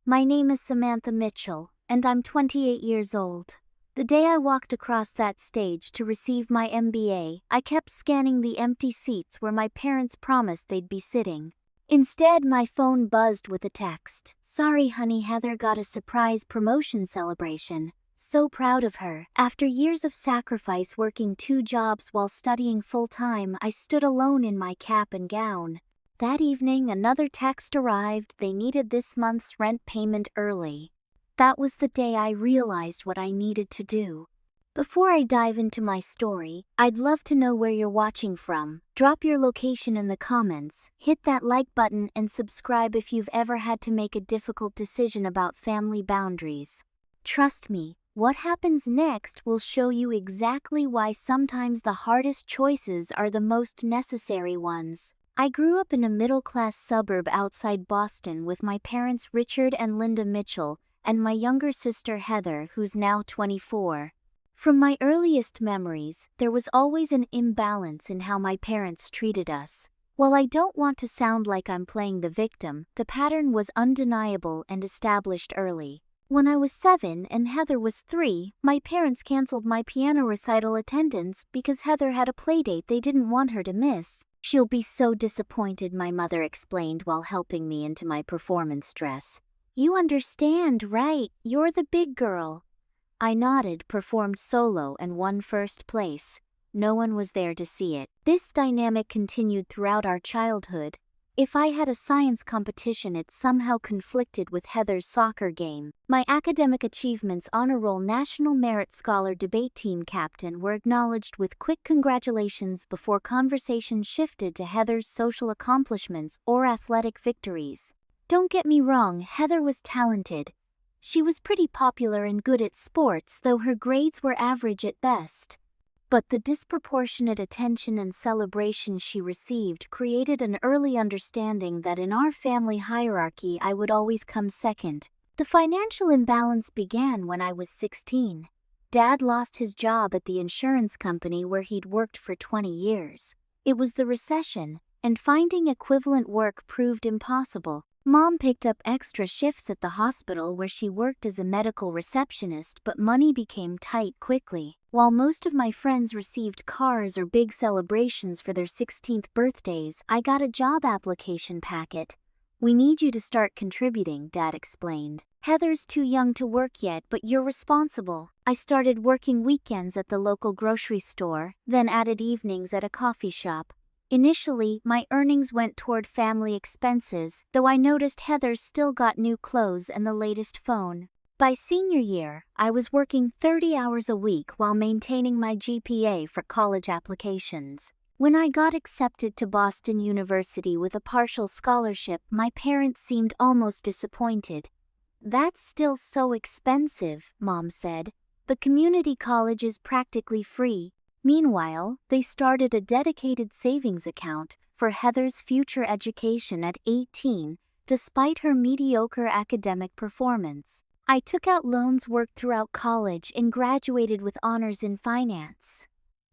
My name is Samantha Mitchell, and I'm 28 years old. The day I walked across that stage to receive my MBA, I kept scanning the empty seats where my parents promised they'd be sitting. Instead, my phone buzzed with a text. "Sorry, honey, Heather got a surprise promotion celebration. So proud of her." After years of sacrifice working 2 jobs while studying full-time, I stood alone in my cap and gown. That evening, another text arrived. They needed this month's rent payment early. That was the day I realized what I needed to do. Before I dive into my story, I'd love to know where you're watching from. Drop your location in the comments, hit that like button, and subscribe if you've ever had to make a difficult decision about family boundaries. Trust me, what happens next will show you exactly why sometimes the hardest choices are the most necessary ones. I grew up in a middle-class suburb outside Boston with my parents Richard and Linda Mitchell, and my younger sister Heather, who's now 24. From my earliest memories, there was always an imbalance in how my parents treated us. While I don't want to sound like I'm playing the victim, the pattern was undeniable and established early. When I was 7 and Heather was 3, my parents canceled my piano recital attendance because Heather had a playdate they didn't want her to miss. "She'll be so disappointed," my mother explained while helping me into my performance dress. "You understand, right? You're the big girl." I nodded, performed solo, and won first place. No one was there to see it. This dynamic continued throughout our childhood. If I had a science competition, it somehow conflicted with Heather's soccer game. My academic achievements, honor roll, National Merit Scholar, debate team captain, were acknowledged with quick congratulations before conversation shifted to Heather's social accomplishments or athletic victories. Don't get me wrong, Heather was talented. She was pretty popular and good at sports, though her grades were average at best. But the disproportionate attention and celebration she received created an early understanding that in our family hierarchy I would always come second. The financial imbalance began when I was 16. Dad lost his job at the insurance company where he'd worked for 20 years. It was the recession, and finding equivalent work proved impossible. Mom picked up extra shifts at the hospital where she worked as a medical receptionist, but money became tight quickly. While most of my friends received cars or big celebrations for their 16th birthdays, I got a job application packet. "We need you to start contributing," Dad explained. "Heather's too young to work yet, but you're responsible." I started working weekends at the local grocery store, then added evenings at a coffee shop. Initially, my earnings went toward family expenses, though I noticed Heather still got new clothes and the latest phone. By senior year, I was working 30 hours a week while maintaining my GPA for college applications. When I got accepted to Boston University with a partial scholarship, my parents seemed almost disappointed. "That's still so expensive," Mom said. "The community college is practically free." Meanwhile, they started a dedicated savings account for Heather's future education at 18, despite her mediocre academic performance. I took out loans, worked throughout college, and graduated with honors in finance.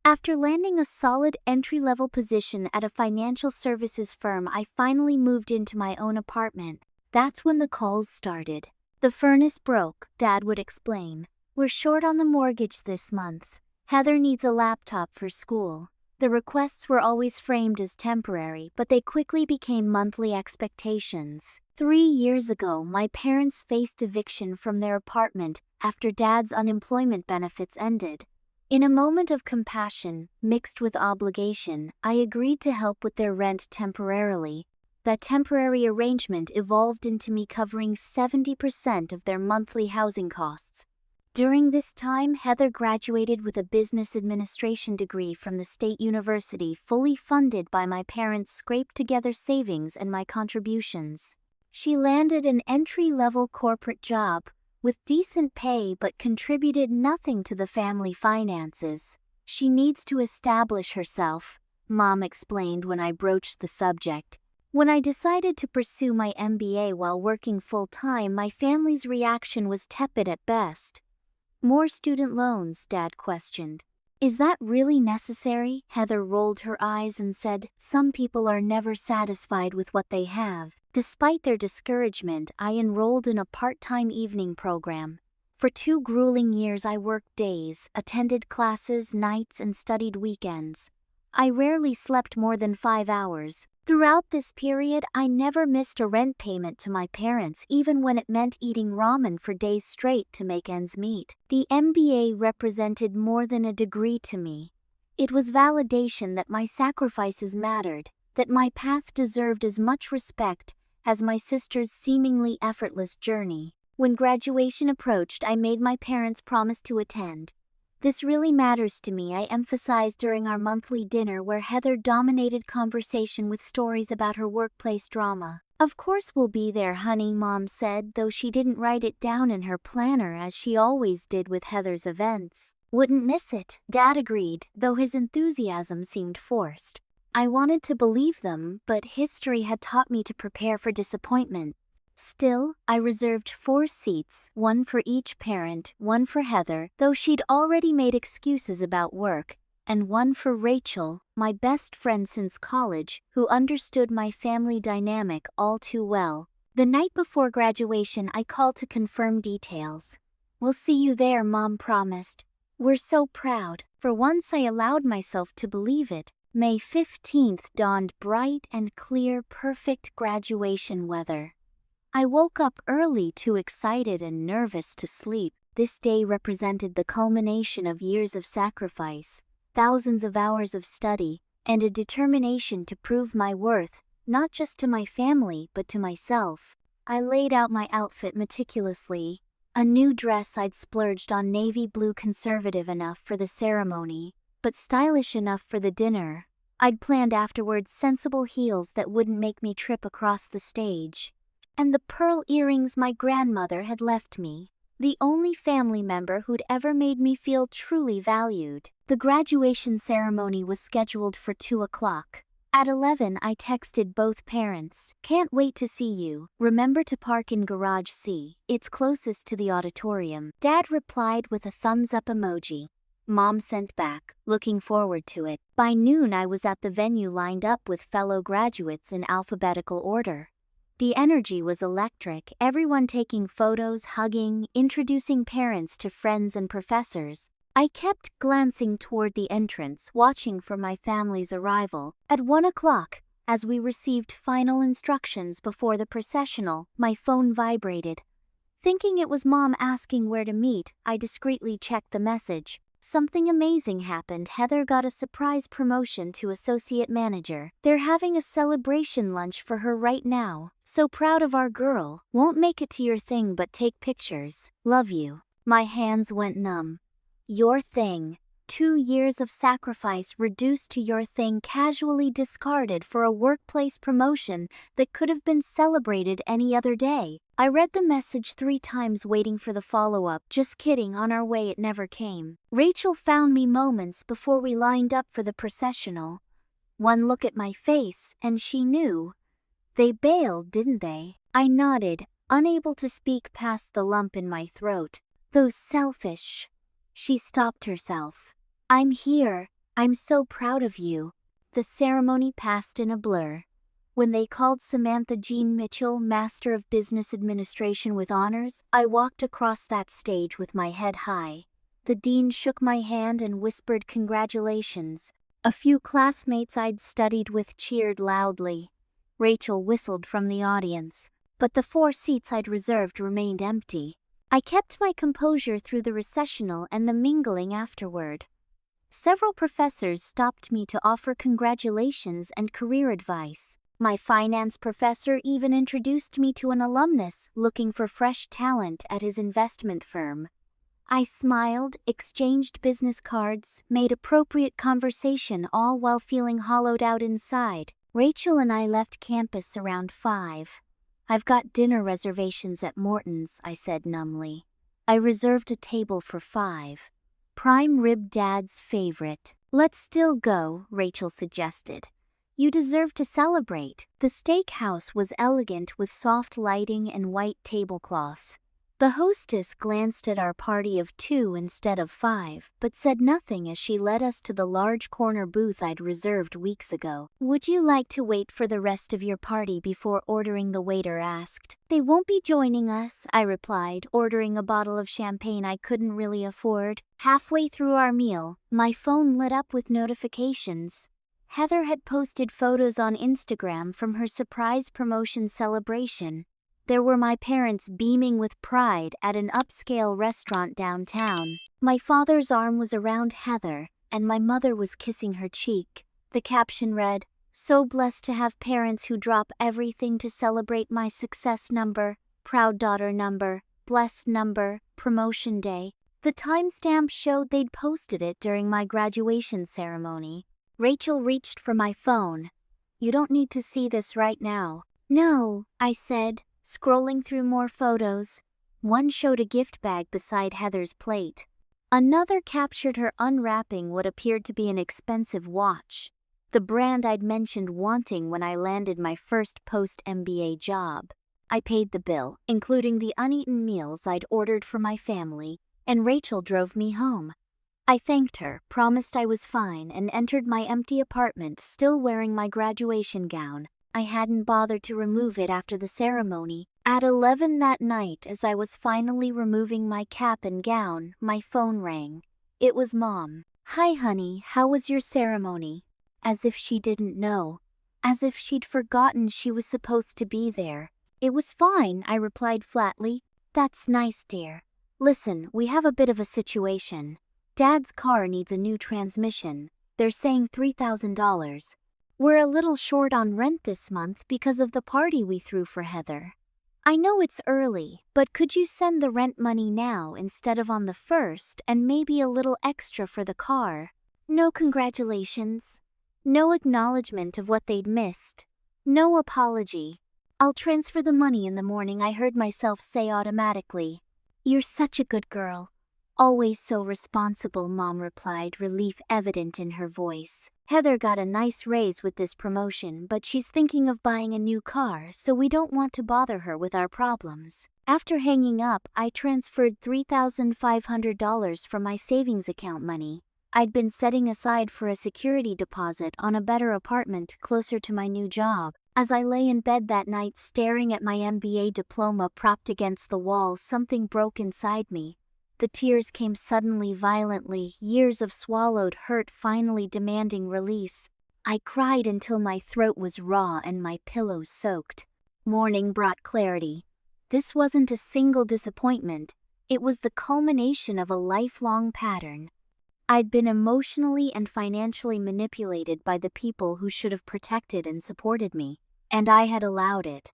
After landing a solid entry-level position at a financial services firm, I finally moved into my own apartment. That's when the calls started. "The furnace broke," Dad would explain. "We're short on the mortgage this month. Heather needs a laptop for school." The requests were always framed as temporary, but they quickly became monthly expectations. 3 years ago, my parents faced eviction from their apartment after Dad's unemployment benefits ended. In a moment of compassion, mixed with obligation, I agreed to help with their rent temporarily. That temporary arrangement evolved into me covering 70% of their monthly housing costs. During this time, Heather graduated with a business administration degree from the State University, fully funded by my parents' scraped-together savings and my contributions. She landed an entry-level corporate job, with decent pay, but contributed nothing to the family finances. "She needs to establish herself," Mom explained when I broached the subject. When I decided to pursue my MBA while working full-time, my family's reaction was tepid at best. "More student loans?" Dad questioned. "Is that really necessary?" Heather rolled her eyes and said, "Some people are never satisfied with what they have." Despite their discouragement, I enrolled in a part-time evening program. For 2 grueling years I worked days, attended classes, nights, and studied weekends. I rarely slept more than 5 hours. Throughout this period, I never missed a rent payment to my parents, even when it meant eating ramen for days straight to make ends meet. The MBA represented more than a degree to me. It was validation that my sacrifices mattered, that my path deserved as much respect as my sister's seemingly effortless journey. When graduation approached, I made my parents promise to attend. "This really matters to me," I emphasized during our monthly dinner, where Heather dominated conversation with stories about her workplace drama. "Of course we'll be there, honey," Mom said, though she didn't write it down in her planner as she always did with Heather's events. "Wouldn't miss it," Dad agreed, though his enthusiasm seemed forced. I wanted to believe them, but history had taught me to prepare for disappointment. Still, I reserved 4 seats, 1 for each parent, 1 for Heather, though she'd already made excuses about work, and 1 for Rachel, my best friend since college, who understood my family dynamic all too well. The night before graduation, I called to confirm details. "We'll see you there," Mom promised. "We're so proud." For once I allowed myself to believe it. May 15th dawned bright and clear, perfect graduation weather. I woke up early, too excited and nervous to sleep. This day represented the culmination of years of sacrifice, thousands of hours of study, and a determination to prove my worth, not just to my family but to myself. I laid out my outfit meticulously. A new dress I'd splurged on, navy blue, conservative enough for the ceremony, but stylish enough for the dinner. I'd planned afterwards sensible heels that wouldn't make me trip across the stage. And the pearl earrings my grandmother had left me, the only family member who'd ever made me feel truly valued. The graduation ceremony was scheduled for 2 o'clock. At 11, I texted both parents. "Can't wait to see you. Remember to park in garage C. It's closest to the auditorium." Dad replied with a thumbs up emoji. Mom sent back, "Looking forward to it." By noon, I was at the venue, lined up with fellow graduates in alphabetical order. The energy was electric, everyone taking photos, hugging, introducing parents to friends and professors. I kept glancing toward the entrance, watching for my family's arrival. At 1 o'clock, as we received final instructions before the processional, my phone vibrated. Thinking it was Mom asking where to meet, I discreetly checked the message. Something amazing happened. Heather got a surprise promotion to associate manager. They're having a celebration lunch for her right now. So proud of our girl. Won't make it to your thing but take pictures. Love you. My hands went numb. Your thing. 2 years of sacrifice reduced to your thing, casually discarded for a workplace promotion that could have been celebrated any other day. I read the message 3 times, waiting for the follow-up. "Just kidding, on our way." It never came. Rachel found me moments before we lined up for the processional. One look at my face, and she knew. "They bailed, didn't they?" I nodded, unable to speak past the lump in my throat. "Those selfish." She stopped herself. "I'm here. I'm so proud of you." The ceremony passed in a blur. When they called Samantha Jean Mitchell Master of Business Administration with honors, I walked across that stage with my head high. The dean shook my hand and whispered congratulations. A few classmates I'd studied with cheered loudly. Rachel whistled from the audience, but the 4 seats I'd reserved remained empty. I kept my composure through the recessional and the mingling afterward. Several professors stopped me to offer congratulations and career advice. My finance professor even introduced me to an alumnus looking for fresh talent at his investment firm. I smiled, exchanged business cards, made appropriate conversation, all while feeling hollowed out inside. Rachel and I left campus around 5. "I've got dinner reservations at Morton's," I said numbly. I reserved a table for 5. Prime rib, Dad's favorite. "Let's still go," Rachel suggested. "You deserve to celebrate." The steakhouse was elegant with soft lighting and white tablecloths. The hostess glanced at our party of 2 instead of 5, but said nothing as she led us to the large corner booth I'd reserved weeks ago. "Would you like to wait for the rest of your party before ordering?" the waiter asked. "They won't be joining us," I replied, ordering a bottle of champagne I couldn't really afford. Halfway through our meal, my phone lit up with notifications. Heather had posted photos on Instagram from her surprise promotion celebration. There were my parents beaming with pride at an upscale restaurant downtown. My father's arm was around Heather, and my mother was kissing her cheek. The caption read, "So blessed to have parents who drop everything to celebrate my success number, proud daughter number, blessed number, promotion day." The timestamp showed they'd posted it during my graduation ceremony. Rachel reached for my phone. "You don't need to see this right now." "No," I said, scrolling through more photos. One showed a gift bag beside Heather's plate. Another captured her unwrapping what appeared to be an expensive watch, the brand I'd mentioned wanting when I landed my first post-MBA job. I paid the bill, including the uneaten meals I'd ordered for my family, and Rachel drove me home. I thanked her, promised I was fine, and entered my empty apartment still wearing my graduation gown. I hadn't bothered to remove it after the ceremony. At 11 that night, as I was finally removing my cap and gown, my phone rang. It was Mom. "Hi honey, how was your ceremony?" As if she didn't know. As if she'd forgotten she was supposed to be there. "It was fine," I replied flatly. "That's nice, dear. Listen, we have a bit of a situation. Dad's car needs a new transmission. They're saying $3,000. We're a little short on rent this month because of the party we threw for Heather. I know it's early, but could you send the rent money now instead of on the 1st, and maybe a little extra for the car?" No congratulations. No acknowledgement of what they'd missed. No apology. "I'll transfer the money in the morning," I heard myself say automatically. "You're such a good girl. Always so responsible," Mom replied, relief evident in her voice. "Heather got a nice raise with this promotion, but she's thinking of buying a new car, so we don't want to bother her with our problems." After hanging up, I transferred $3,500 from my savings account money I'd been setting aside for a security deposit on a better apartment closer to my new job. As I lay in bed that night staring at my MBA diploma propped against the wall, something broke inside me. The tears came suddenly, violently, years of swallowed hurt finally demanding release. I cried until my throat was raw and my pillow soaked. Morning brought clarity. This wasn't a single disappointment. It was the culmination of a lifelong pattern. I'd been emotionally and financially manipulated by the people who should have protected and supported me, and I had allowed it.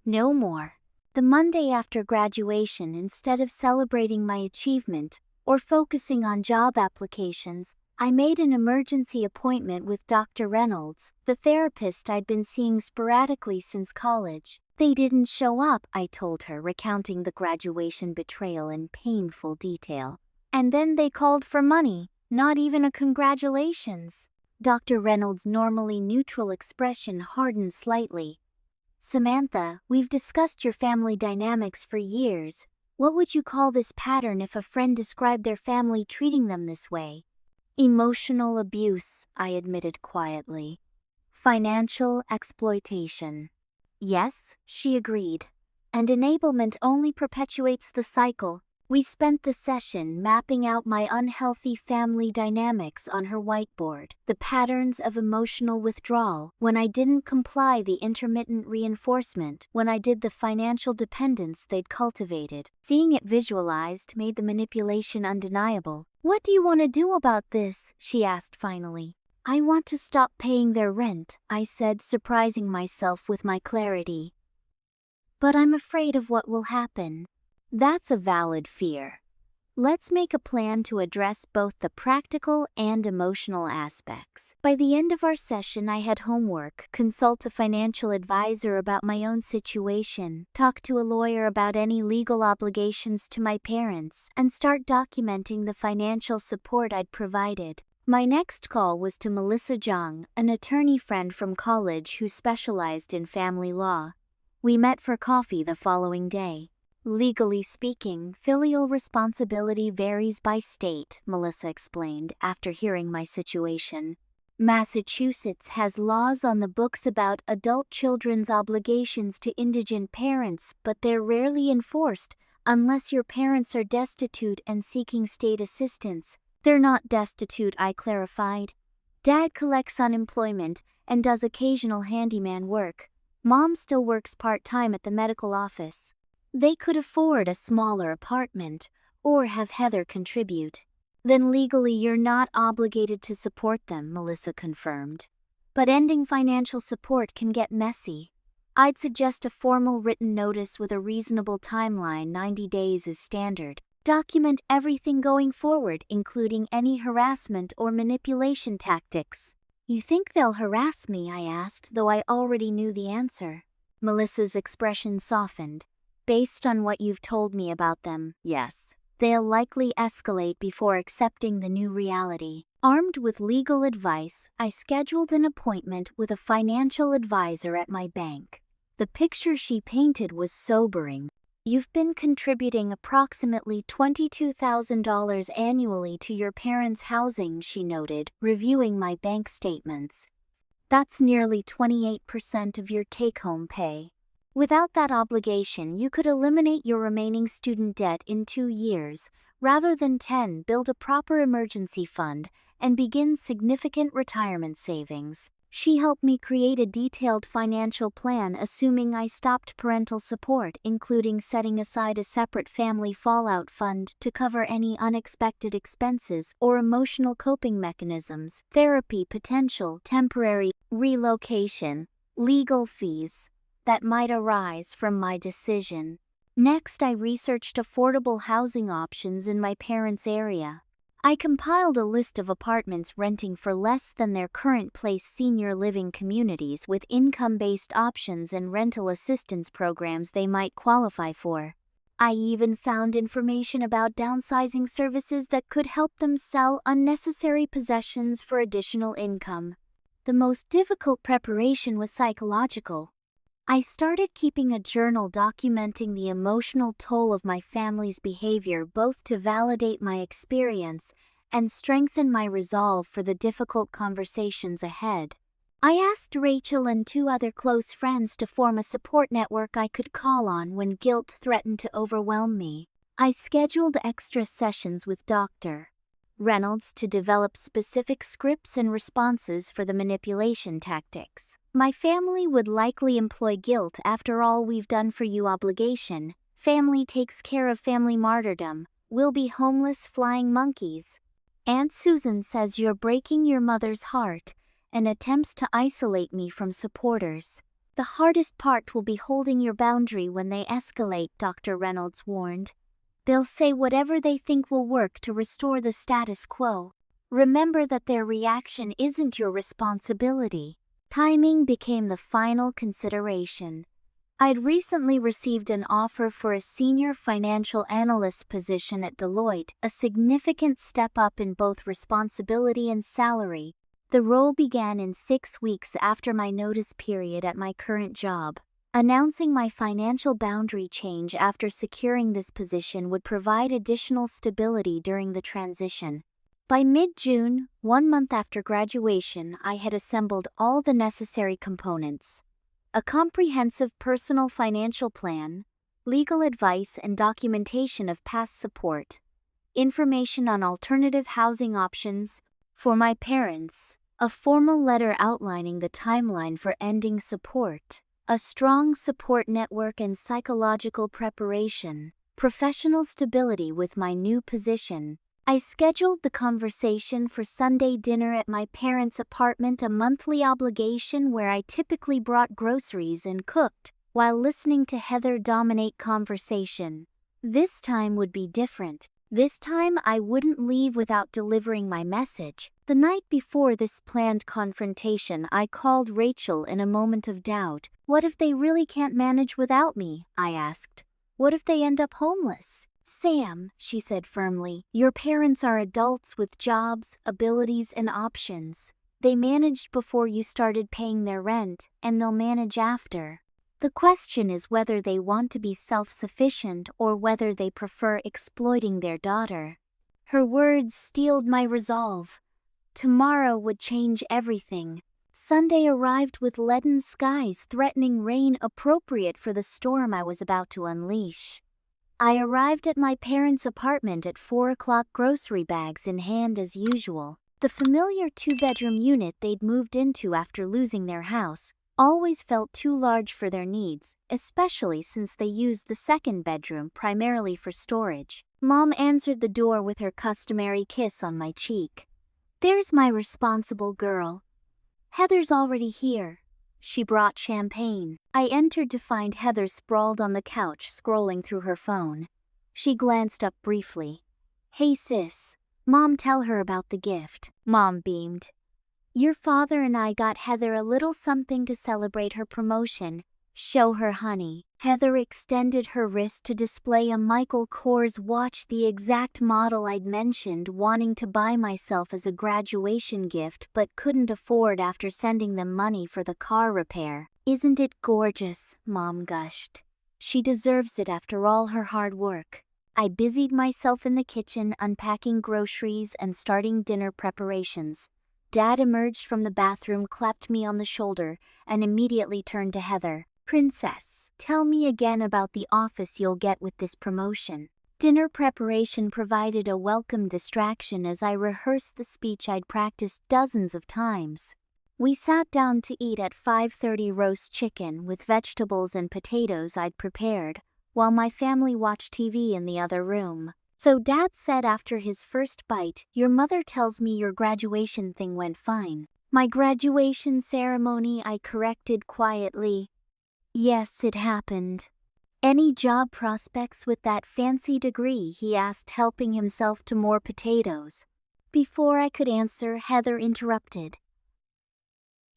No more. The Monday after graduation, instead of celebrating my achievement or focusing on job applications, I made an emergency appointment with Dr. Reynolds, the therapist I'd been seeing sporadically since college. "They didn't show up," I told her, recounting the graduation betrayal in painful detail. "And then they called for money, not even a congratulations." Dr. Reynolds' normally neutral expression hardened slightly. "Samantha, we've discussed your family dynamics for years. What would you call this pattern if a friend described their family treating them this way?" "Emotional abuse," I admitted quietly. "Financial exploitation." "Yes," she agreed. "And enablement only perpetuates the cycle." We spent the session mapping out my unhealthy family dynamics on her whiteboard. The patterns of emotional withdrawal, when I didn't comply, the intermittent reinforcement, when I did, the financial dependence they'd cultivated. Seeing it visualized made the manipulation undeniable. "What do you want to do about this?" she asked finally. "I want to stop paying their rent," I said, surprising myself with my clarity. "But I'm afraid of what will happen." "That's a valid fear. Let's make a plan to address both the practical and emotional aspects." By the end of our session, I had homework: consult a financial advisor about my own situation, talk to a lawyer about any legal obligations to my parents, and start documenting the financial support I'd provided. My next call was to Melissa Zhang, an attorney friend from college who specialized in family law. We met for coffee the following day. Legally speaking, filial responsibility varies by state, Melissa explained after hearing my situation. Massachusetts has laws on the books about adult children's obligations to indigent parents, but they're rarely enforced unless your parents are destitute and seeking state assistance. They're not destitute, I clarified. Dad collects unemployment and does occasional handyman work. Mom still works part-time at the medical office. They could afford a smaller apartment or have Heather contribute. Then legally you're not obligated to support them, Melissa confirmed. But ending financial support can get messy. I'd suggest a formal written notice with a reasonable timeline. 90 days is standard. Document everything going forward, including any harassment or manipulation tactics. You think they'll harass me? I asked, though I already knew the answer. Melissa's expression softened. Based on what you've told me about them, yes. They'll likely escalate before accepting the new reality. Armed with legal advice, I scheduled an appointment with a financial advisor at my bank. The picture she painted was sobering. You've been contributing approximately $22,000 annually to your parents' housing, she noted, reviewing my bank statements. That's nearly 28% of your take-home pay. Without that obligation, you could eliminate your remaining student debt in 2 years, rather than 10. Build a proper emergency fund and begin significant retirement savings. She helped me create a detailed financial plan, assuming I stopped parental support, including setting aside a separate family fallout fund to cover any unexpected expenses or emotional coping mechanisms, therapy, potential temporary relocation, legal fees that might arise from my decision. Next, I researched affordable housing options in my parents' area. I compiled a list of apartments renting for less than their current place, senior living communities with income-based options and rental assistance programs they might qualify for. I even found information about downsizing services that could help them sell unnecessary possessions for additional income. The most difficult preparation was psychological. I started keeping a journal documenting the emotional toll of my family's behavior, both to validate my experience and strengthen my resolve for the difficult conversations ahead. I asked Rachel and 2 other close friends to form a support network I could call on when guilt threatened to overwhelm me. I scheduled extra sessions with Dr. Reynolds to develop specific scripts and responses for the manipulation tactics. My family would likely employ guilt, after all we've done for you obligation. Family takes care of family martyrdom. We'll be homeless flying monkeys. Aunt Susan says you're breaking your mother's heart and attempts to isolate me from supporters. The hardest part will be holding your boundary when they escalate, Dr. Reynolds warned. They'll say whatever they think will work to restore the status quo. Remember that their reaction isn't your responsibility. Timing became the final consideration. I'd recently received an offer for a senior financial analyst position at Deloitte, a significant step up in both responsibility and salary. The role began in 6 weeks after my notice period at my current job. Announcing my financial boundary change after securing this position would provide additional stability during the transition. By mid-June, 1 month after graduation, I had assembled all the necessary components: a comprehensive personal financial plan, legal advice and documentation of past support, information on alternative housing options for my parents, a formal letter outlining the timeline for ending support, a strong support network and psychological preparation, professional stability with my new position. I scheduled the conversation for Sunday dinner at my parents' apartment, a monthly obligation where I typically brought groceries and cooked, while listening to Heather dominate conversation. This time would be different. This time I wouldn't leave without delivering my message. The night before this planned confrontation, I called Rachel in a moment of doubt. What if they really can't manage without me? I asked. What if they end up homeless? Sam, she said firmly, your parents are adults with jobs, abilities, and options. They managed before you started paying their rent, and they'll manage after. The question is whether they want to be self-sufficient or whether they prefer exploiting their daughter. Her words steeled my resolve. Tomorrow would change everything. Sunday arrived with leaden skies threatening rain appropriate for the storm I was about to unleash. I arrived at my parents' apartment at 4 o'clock, grocery bags in hand as usual. The familiar two-bedroom unit they'd moved into after losing their house always felt too large for their needs, especially since they used the second bedroom primarily for storage. Mom answered the door with her customary kiss on my cheek. "There's my responsible girl. Heather's already here." She brought champagne. I entered to find Heather sprawled on the couch scrolling through her phone. She glanced up briefly. "Hey sis, Mom, tell her about the gift." Mom beamed. "Your father and I got Heather a little something to celebrate her promotion. Show her, honey." Heather extended her wrist to display a Michael Kors watch, the exact model I'd mentioned wanting to buy myself as a graduation gift but couldn't afford after sending them money for the car repair. "Isn't it gorgeous?" Mom gushed. "She deserves it after all her hard work." I busied myself in the kitchen unpacking groceries and starting dinner preparations. Dad emerged from the bathroom, clapped me on the shoulder, and immediately turned to Heather. "Princess, tell me again about the office you'll get with this promotion." Dinner preparation provided a welcome distraction as I rehearsed the speech I'd practiced dozens of times. We sat down to eat at 5:30, roast chicken with vegetables and potatoes I'd prepared, while my family watched TV in the other room. "So Dad said after his first bite, your mother tells me your graduation thing went fine." "My graduation ceremony," I corrected quietly. "Yes, it happened." "Any job prospects with that fancy degree?" he asked, helping himself to more potatoes. Before I could answer, Heather interrupted.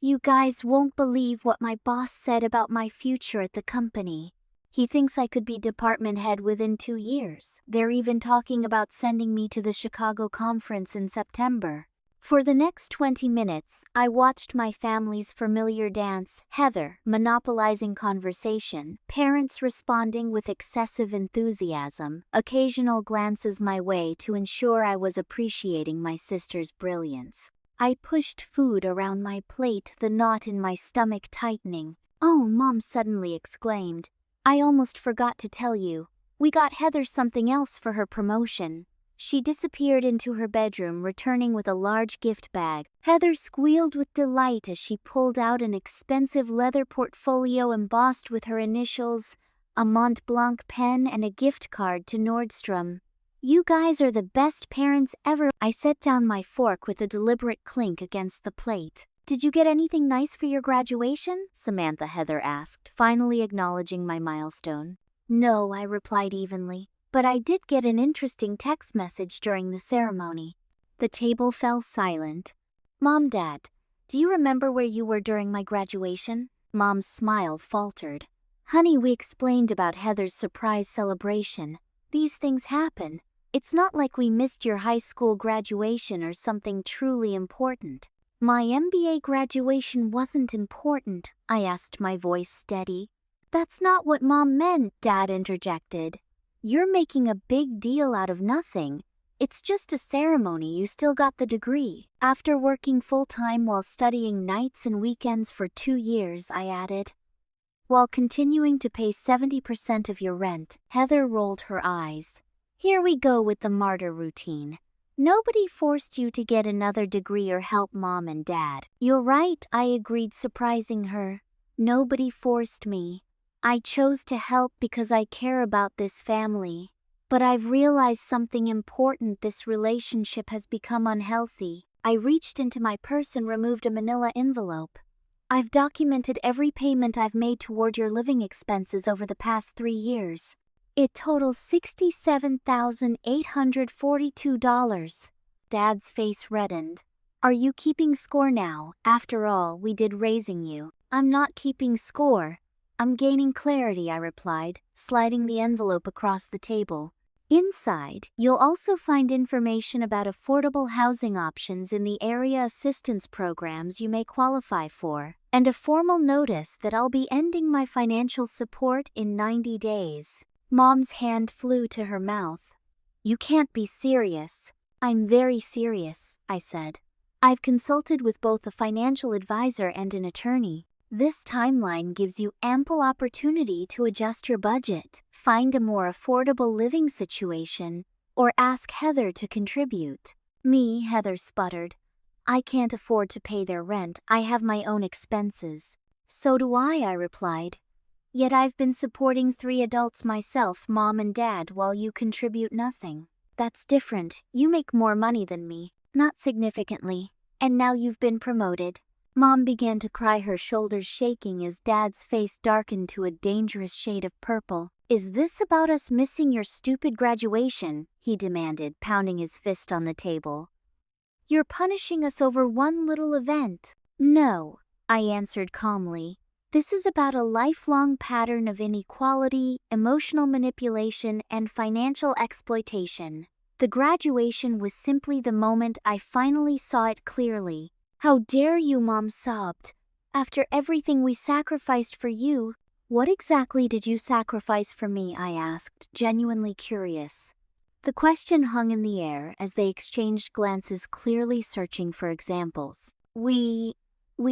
"You guys won't believe what my boss said about my future at the company. He thinks I could be department head within 2 years. They're even talking about sending me to the Chicago conference in September." For the next 20 minutes, I watched my family's familiar dance, Heather monopolizing conversation, parents responding with excessive enthusiasm, occasional glances my way to ensure I was appreciating my sister's brilliance. I pushed food around my plate, the knot in my stomach tightening. "Oh," Mom suddenly exclaimed. "I almost forgot to tell you. We got Heather something else for her promotion." She disappeared into her bedroom, returning with a large gift bag. Heather squealed with delight as she pulled out an expensive leather portfolio embossed with her initials, a Mont Blanc pen, and a gift card to Nordstrom. "You guys are the best parents ever." I set down my fork with a deliberate clink against the plate. "Did you get anything nice for your graduation?" Samantha Heather asked, finally acknowledging my milestone. "No," I replied evenly. "But I did get an interesting text message during the ceremony." The table fell silent. "Mom, Dad, do you remember where you were during my graduation?" Mom's smile faltered. "Honey, we explained about Heather's surprise celebration. These things happen. It's not like we missed your high school graduation or something truly important." "My MBA graduation wasn't important," I asked, my voice steady. "That's not what Mom meant," Dad interjected. "You're making a big deal out of nothing. It's just a ceremony, you still got the degree." "After working full-time while studying nights and weekends for 2 years," I added. "While continuing to pay 70% of your rent." Heather rolled her eyes. "Here we go with the martyr routine. Nobody forced you to get another degree or help Mom and Dad." "You're right," I agreed, surprising her. "Nobody forced me. I chose to help because I care about this family. But I've realized something important. This relationship has become unhealthy." I reached into my purse and removed a manila envelope. "I've documented every payment I've made toward your living expenses over the past 3 years. It totals $67,842. Dad's face reddened. "Are you keeping score now? After all, we did raising you." "I'm not keeping score. I'm gaining clarity," I replied, sliding the envelope across the table. Inside, you'll also find information about affordable housing options in the area assistance programs you may qualify for, and a formal notice that I'll be ending my financial support in 90 days. Mom's hand flew to her mouth. You can't be serious. I'm very serious, I said. I've consulted with both a financial advisor and an attorney. This timeline gives you ample opportunity to adjust your budget, find a more affordable living situation, or ask Heather to contribute. Me, Heather sputtered. I can't afford to pay their rent. I have my own expenses. So do I replied. Yet I've been supporting 3 adults myself, Mom and Dad, while you contribute nothing. That's different. You make more money than me. Not significantly. And now you've been promoted. Mom began to cry, her shoulders shaking as Dad's face darkened to a dangerous shade of purple. Is this about us missing your stupid graduation? He demanded, pounding his fist on the table. You're punishing us over one little event. No, I answered calmly. This is about a lifelong pattern of inequality, emotional manipulation, and financial exploitation. The graduation was simply the moment I finally saw it clearly. How dare you, Mom sobbed. After everything we sacrificed for you, what exactly did you sacrifice for me? I asked, genuinely curious. The question hung in the air as they exchanged glances, clearly searching for examples. We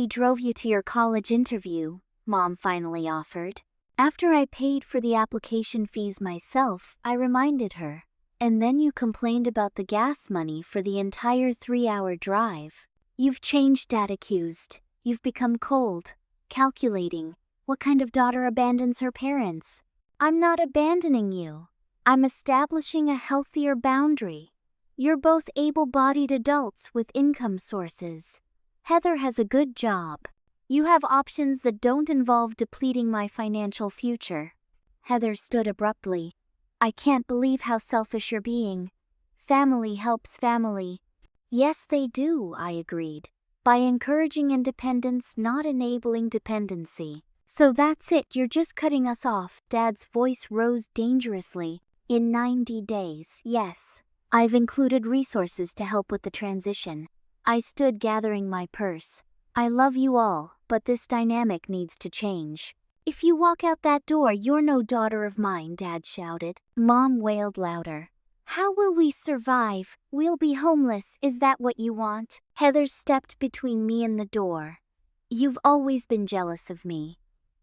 drove you to your college interview, Mom finally offered. After I paid for the application fees myself, I reminded her. And then you complained about the gas money for the entire 3-hour drive. You've changed, Dad accused. You've become cold, calculating. What kind of daughter abandons her parents? I'm not abandoning you. I'm establishing a healthier boundary. You're both able-bodied adults with income sources. Heather has a good job. You have options that don't involve depleting my financial future. Heather stood abruptly. I can't believe how selfish you're being. Family helps family. Yes, they do, I agreed. By encouraging independence, not enabling dependency. So that's it, you're just cutting us off. Dad's voice rose dangerously. In 90 days, yes. I've included resources to help with the transition. I stood, gathering my purse. I love you all, but this dynamic needs to change. If you walk out that door, you're no daughter of mine, Dad shouted. Mom wailed louder. How will we survive? We'll be homeless, is that what you want? Heather stepped between me and the door. You've always been jealous of me.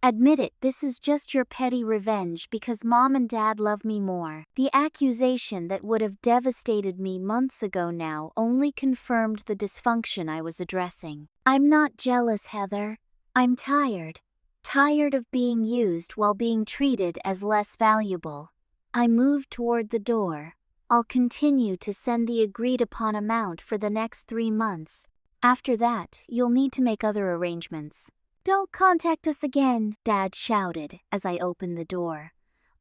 Admit it, this is just your petty revenge because Mom and Dad love me more. The accusation that would have devastated me months ago now only confirmed the dysfunction I was addressing. I'm not jealous, Heather. I'm tired. Tired of being used while being treated as less valuable. I moved toward the door. I'll continue to send the agreed-upon amount for the next 3 months. After that, you'll need to make other arrangements. Don't contact us again, Dad shouted as I opened the door.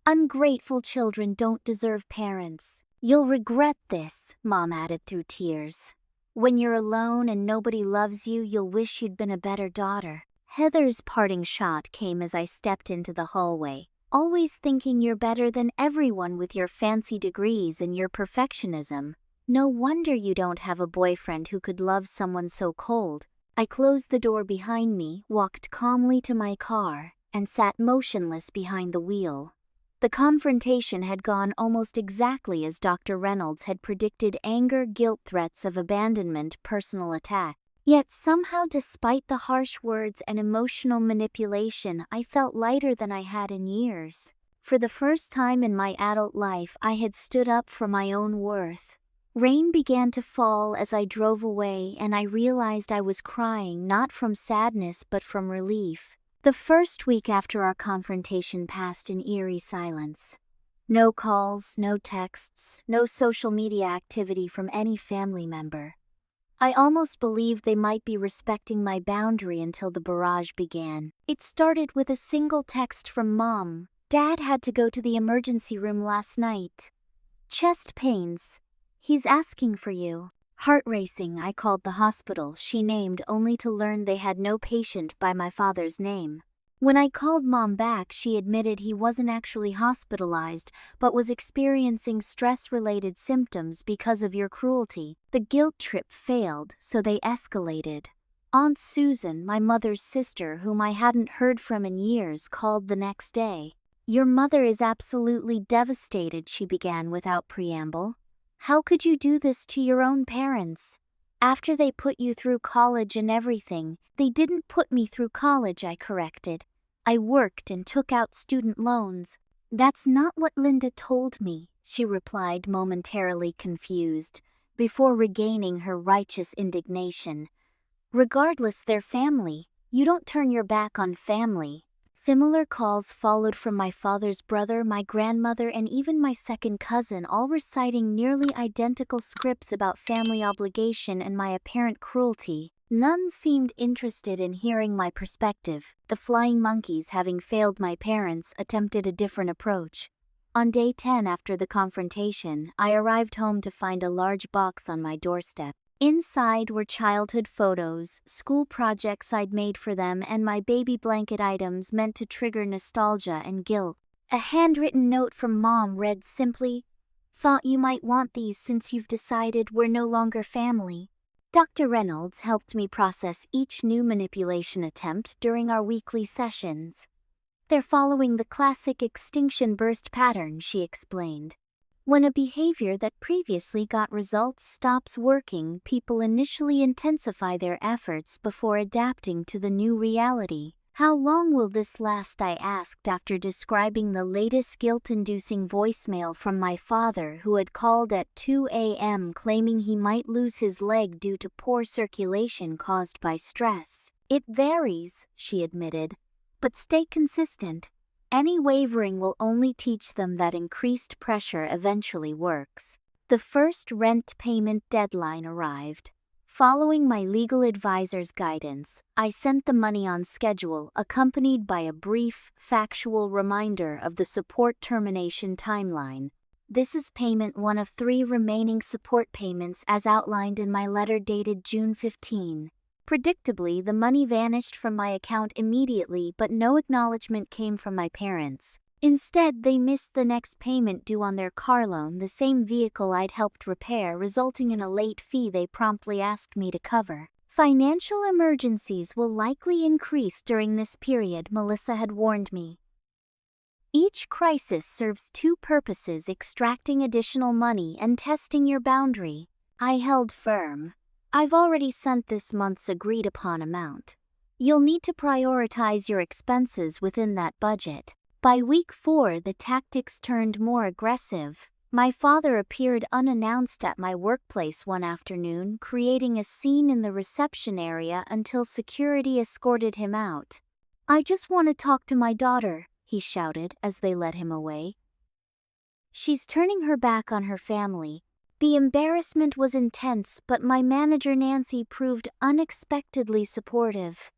Ungrateful children don't deserve parents. You'll regret this, Mom added through tears. When you're alone and nobody loves you, you'll wish you'd been a better daughter. Heather's parting shot came as I stepped into the hallway. Always thinking you're better than everyone with your fancy degrees and your perfectionism. No wonder you don't have a boyfriend who could love someone so cold. I closed the door behind me, walked calmly to my car, and sat motionless behind the wheel. The confrontation had gone almost exactly as Dr. Reynolds had predicted: anger, guilt, threats of abandonment, personal attack. Yet somehow, despite the harsh words and emotional manipulation, I felt lighter than I had in years. For the first time in my adult life, I had stood up for my own worth. Rain began to fall as I drove away, and I realized I was crying not from sadness but from relief. The first week after our confrontation passed in eerie silence. No calls, no texts, no social media activity from any family member. I almost believed they might be respecting my boundary until the barrage began. It started with a single text from Mom. Dad had to go to the emergency room last night. Chest pains. He's asking for you. Heart racing, I called the hospital she named, only to learn they had no patient by my father's name. When I called Mom back, she admitted he wasn't actually hospitalized, but was experiencing stress-related symptoms because of your cruelty. The guilt trip failed, so they escalated. Aunt Susan, my mother's sister, whom I hadn't heard from in years, called the next day. "Your mother is absolutely devastated," she began without preamble. "How could you do this to your own parents? After they put you through college and everything." "They didn't put me through college," I corrected. "I worked and took out student loans." "That's not what Linda told me," she replied, momentarily confused, before regaining her righteous indignation. "Regardless, they're family. You don't turn your back on family." Similar calls followed from my father's brother, my grandmother, and even my second cousin, all reciting nearly identical scripts about family obligation and my apparent cruelty. None seemed interested in hearing my perspective. The flying monkeys, having failed my parents, attempted a different approach. On day 10 after the confrontation, I arrived home to find a large box on my doorstep. Inside were childhood photos, school projects I'd made for them, and my baby blanket items meant to trigger nostalgia and guilt. A handwritten note from Mom read simply, "Thought you might want these since you've decided we're no longer family." Dr. Reynolds helped me process each new manipulation attempt during our weekly sessions. "They're following the classic extinction burst pattern," she explained. "When a behavior that previously got results stops working, people initially intensify their efforts before adapting to the new reality." "How long will this last?" I asked after describing the latest guilt-inducing voicemail from my father, who had called at 2 a.m. claiming he might lose his leg due to poor circulation caused by stress. "It varies," she admitted, "but stay consistent. Any wavering will only teach them that increased pressure eventually works." The first rent payment deadline arrived. Following my legal advisor's guidance, I sent the money on schedule, accompanied by a brief, factual reminder of the support termination timeline. "This is payment 1 of 3 remaining support payments as outlined in my letter dated June 15. Predictably, the money vanished from my account immediately, but no acknowledgement came from my parents. Instead, they missed the next payment due on their car loan, the same vehicle I'd helped repair, resulting in a late fee they promptly asked me to cover. "Financial emergencies will likely increase during this period," Melissa had warned me. "Each crisis serves 2 purposes: extracting additional money and testing your boundary." I held firm. "I've already sent this month's agreed-upon amount. You'll need to prioritize your expenses within that budget." By week 4, the tactics turned more aggressive. My father appeared unannounced at my workplace one afternoon, creating a scene in the reception area until security escorted him out. "I just want to talk to my daughter," he shouted as they led him away. "She's turning her back on her family." The embarrassment was intense, but my manager Nancy proved unexpectedly supportive.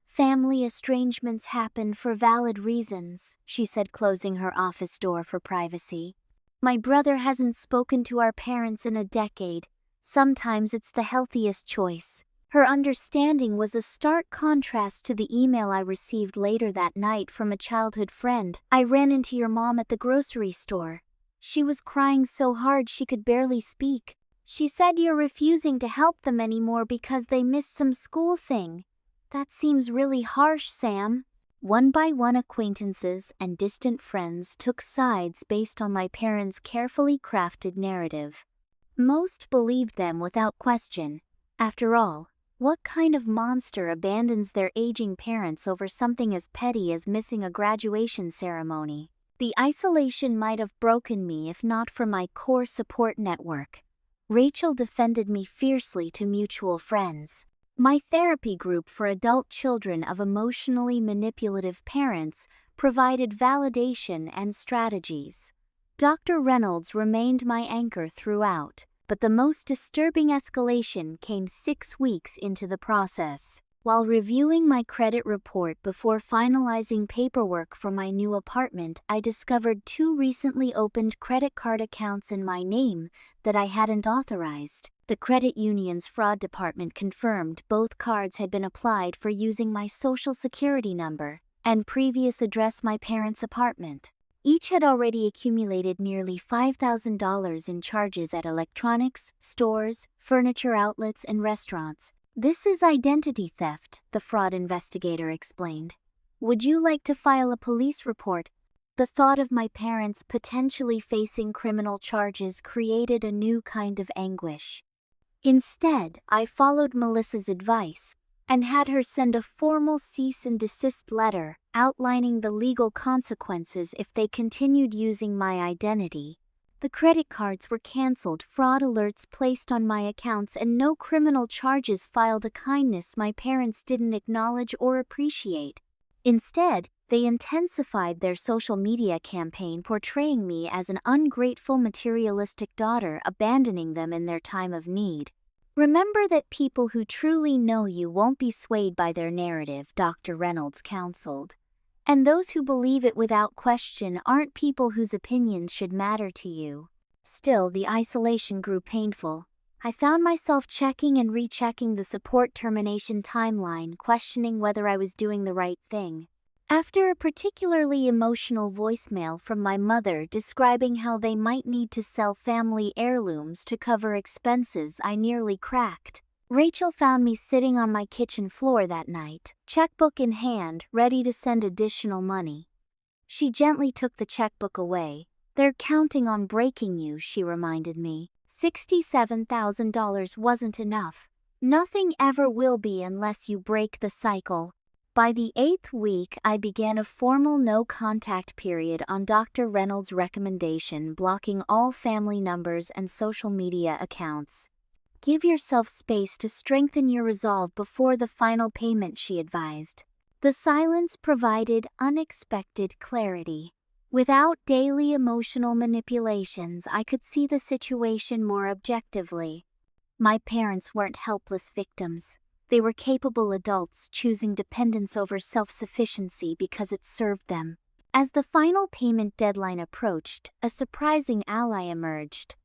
"Family estrangements happen for valid reasons," she said, closing her office door for privacy. "My brother hasn't spoken to our parents in a decade. Sometimes it's the healthiest choice." Her understanding was a stark contrast to the email I received later that night from a childhood friend. "I ran into your mom at the grocery store. She was crying so hard she could barely speak. She said you're refusing to help them anymore because they missed some school thing. That seems really harsh, Sam." One by one, acquaintances and distant friends took sides based on my parents' carefully crafted narrative. Most believed them without question. After all, what kind of monster abandons their aging parents over something as petty as missing a graduation ceremony? The isolation might have broken me if not for my core support network. Rachel defended me fiercely to mutual friends. My therapy group for adult children of emotionally manipulative parents provided validation and strategies. Dr. Reynolds remained my anchor throughout, but the most disturbing escalation came 6 weeks into the process. While reviewing my credit report before finalizing paperwork for my new apartment, I discovered 2 recently opened credit card accounts in my name that I hadn't authorized. The credit union's fraud department confirmed both cards had been applied for using my social security number and previous address, my parents' apartment. Each had already accumulated nearly $5,000 in charges at electronics, stores, furniture outlets, and restaurants. This is identity theft, the fraud investigator explained. Would you like to file a police report? The thought of my parents potentially facing criminal charges created a new kind of anguish. Instead, I followed Melissa's advice and had her send a formal cease and desist letter outlining the legal consequences if they continued using my identity. The credit cards were canceled, fraud alerts placed on my accounts, and no criminal charges filed, a kindness my parents didn't acknowledge or appreciate. Instead, they intensified their social media campaign portraying me as an ungrateful, materialistic daughter, abandoning them in their time of need. Remember that people who truly know you won't be swayed by their narrative, Dr. Reynolds counseled. And those who believe it without question aren't people whose opinions should matter to you. Still, the isolation grew painful. I found myself checking and rechecking the support termination timeline, questioning whether I was doing the right thing. After a particularly emotional voicemail from my mother describing how they might need to sell family heirlooms to cover expenses, I nearly cracked. Rachel found me sitting on my kitchen floor that night, checkbook in hand, ready to send additional money. She gently took the checkbook away. They're counting on breaking you, she reminded me. $67,000 wasn't enough. Nothing ever will be unless you break the cycle. By the 8th week, I began a formal no-contact period on Dr. Reynolds' recommendation, blocking all family numbers and social media accounts. Give yourself space to strengthen your resolve before the final payment, she advised. The silence provided unexpected clarity. Without daily emotional manipulations, I could see the situation more objectively. My parents weren't helpless victims. They were capable adults choosing dependence over self-sufficiency because it served them. As the final payment deadline approached, a surprising ally emerged.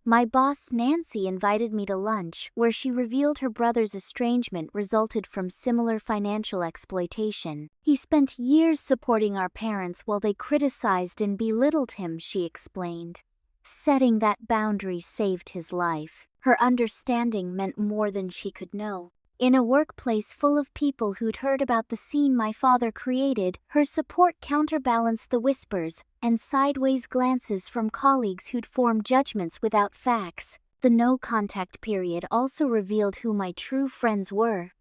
My boss, Nancy, invited me to lunch, where she revealed her brother's estrangement resulted from similar financial exploitation. He spent years supporting our parents while they criticized and belittled him, she explained. Setting that boundary saved his life. Her understanding meant more than she could know. In a workplace full of people who'd heard about the scene my father created, her support counterbalanced the whispers and sideways glances from colleagues who'd formed judgments without facts. The no-contact period also revealed who my true friends were.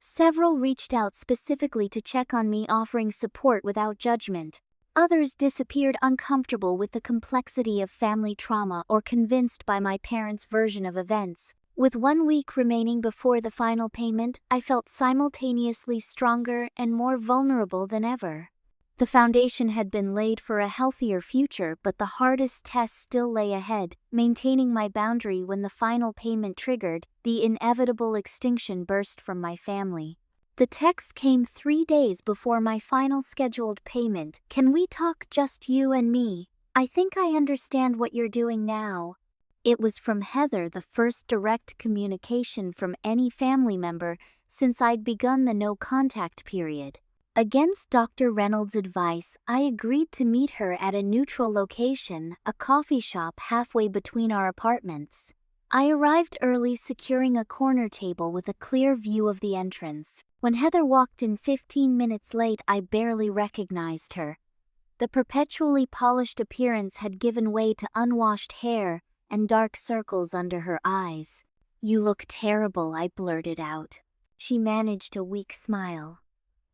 Several reached out specifically to check on me, offering support without judgment. Others disappeared, uncomfortable with the complexity of family trauma or convinced by my parents' version of events. With 1 week remaining before the final payment, I felt simultaneously stronger and more vulnerable than ever. The foundation had been laid for a healthier future, but the hardest test still lay ahead, maintaining my boundary when the final payment triggered. The inevitable extinction burst from my family. The text came 3 days before my final scheduled payment. Can we talk, just you and me? I think I understand what you're doing now. It was from Heather, the first direct communication from any family member since I'd begun the no-contact period. Against Dr. Reynolds' advice, I agreed to meet her at a neutral location, a coffee shop halfway between our apartments. I arrived early, securing a corner table with a clear view of the entrance. When Heather walked in 15 minutes late, I barely recognized her. The perpetually polished appearance had given way to unwashed hair and dark circles under her eyes. "You look terrible," I blurted out. She managed a weak smile.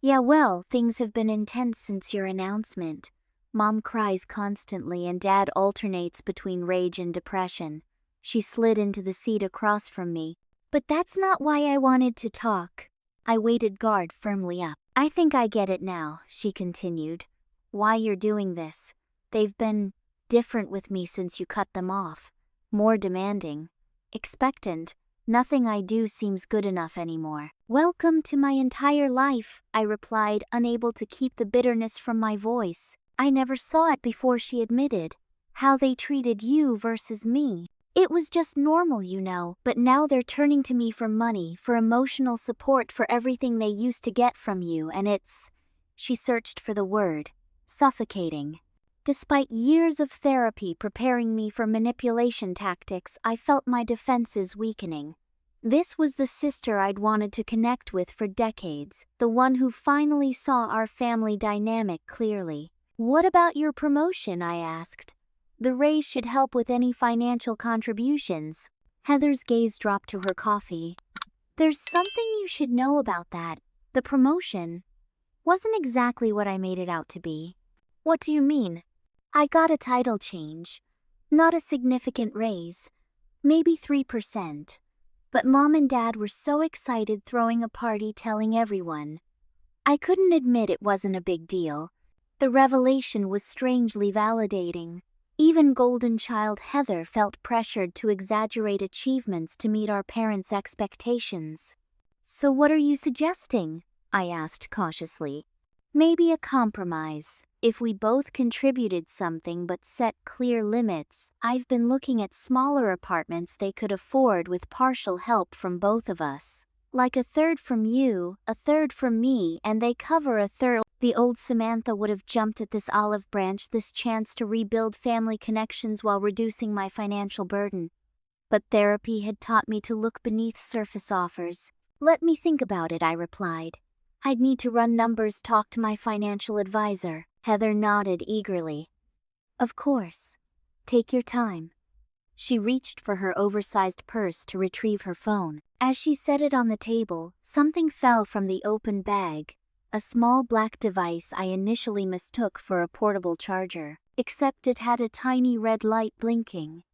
"Yeah, well, things have been intense since your announcement. Mom cries constantly and Dad alternates between rage and depression." She slid into the seat across from me. "But that's not why I wanted to talk." I weighted guard firmly up. "I think I get it now," she continued. "Why you're doing this. They've been different with me since you cut them off. More demanding. Expectant. Nothing I do seems good enough anymore." "Welcome to my entire life," I replied, unable to keep the bitterness from my voice. "I never saw it before," she admitted. "How they treated you versus me. It was just normal, you know, but now they're turning to me for money, for emotional support, for everything they used to get from you, and it's," she searched for the word, "suffocating." Despite years of therapy preparing me for manipulation tactics, I felt my defenses weakening. This was the sister I'd wanted to connect with for decades, the one who finally saw our family dynamic clearly. "What about your promotion?" I asked. "The raise should help with any financial contributions." Heather's gaze dropped to her coffee. "There's something you should know about that. The promotion wasn't exactly what I made it out to be." "What do you mean?" "I got a title change. Not a significant raise. Maybe 3%. But Mom and Dad were so excited, throwing a party, telling everyone. I couldn't admit it wasn't a big deal. The revelation was strangely validating. Even golden child Heather felt pressured to exaggerate achievements to meet our parents' expectations." "So what are you suggesting?" I asked cautiously. "Maybe a compromise. If we both contributed something but set clear limits. I've been looking at smaller apartments they could afford with partial help from both of us. Like a third from you, a third from me, and they cover a third." The old Samantha would have jumped at this olive branch, this chance to rebuild family connections while reducing my financial burden. But therapy had taught me to look beneath surface offers. "Let me think about it," I replied. "I'd need to run numbers, talk to my financial advisor." Heather nodded eagerly. "Of course. Take your time." She reached for her oversized purse to retrieve her phone. As she set it on the table, something fell from the open bag. A small black device I initially mistook for a portable charger, except it had a tiny red light blinking.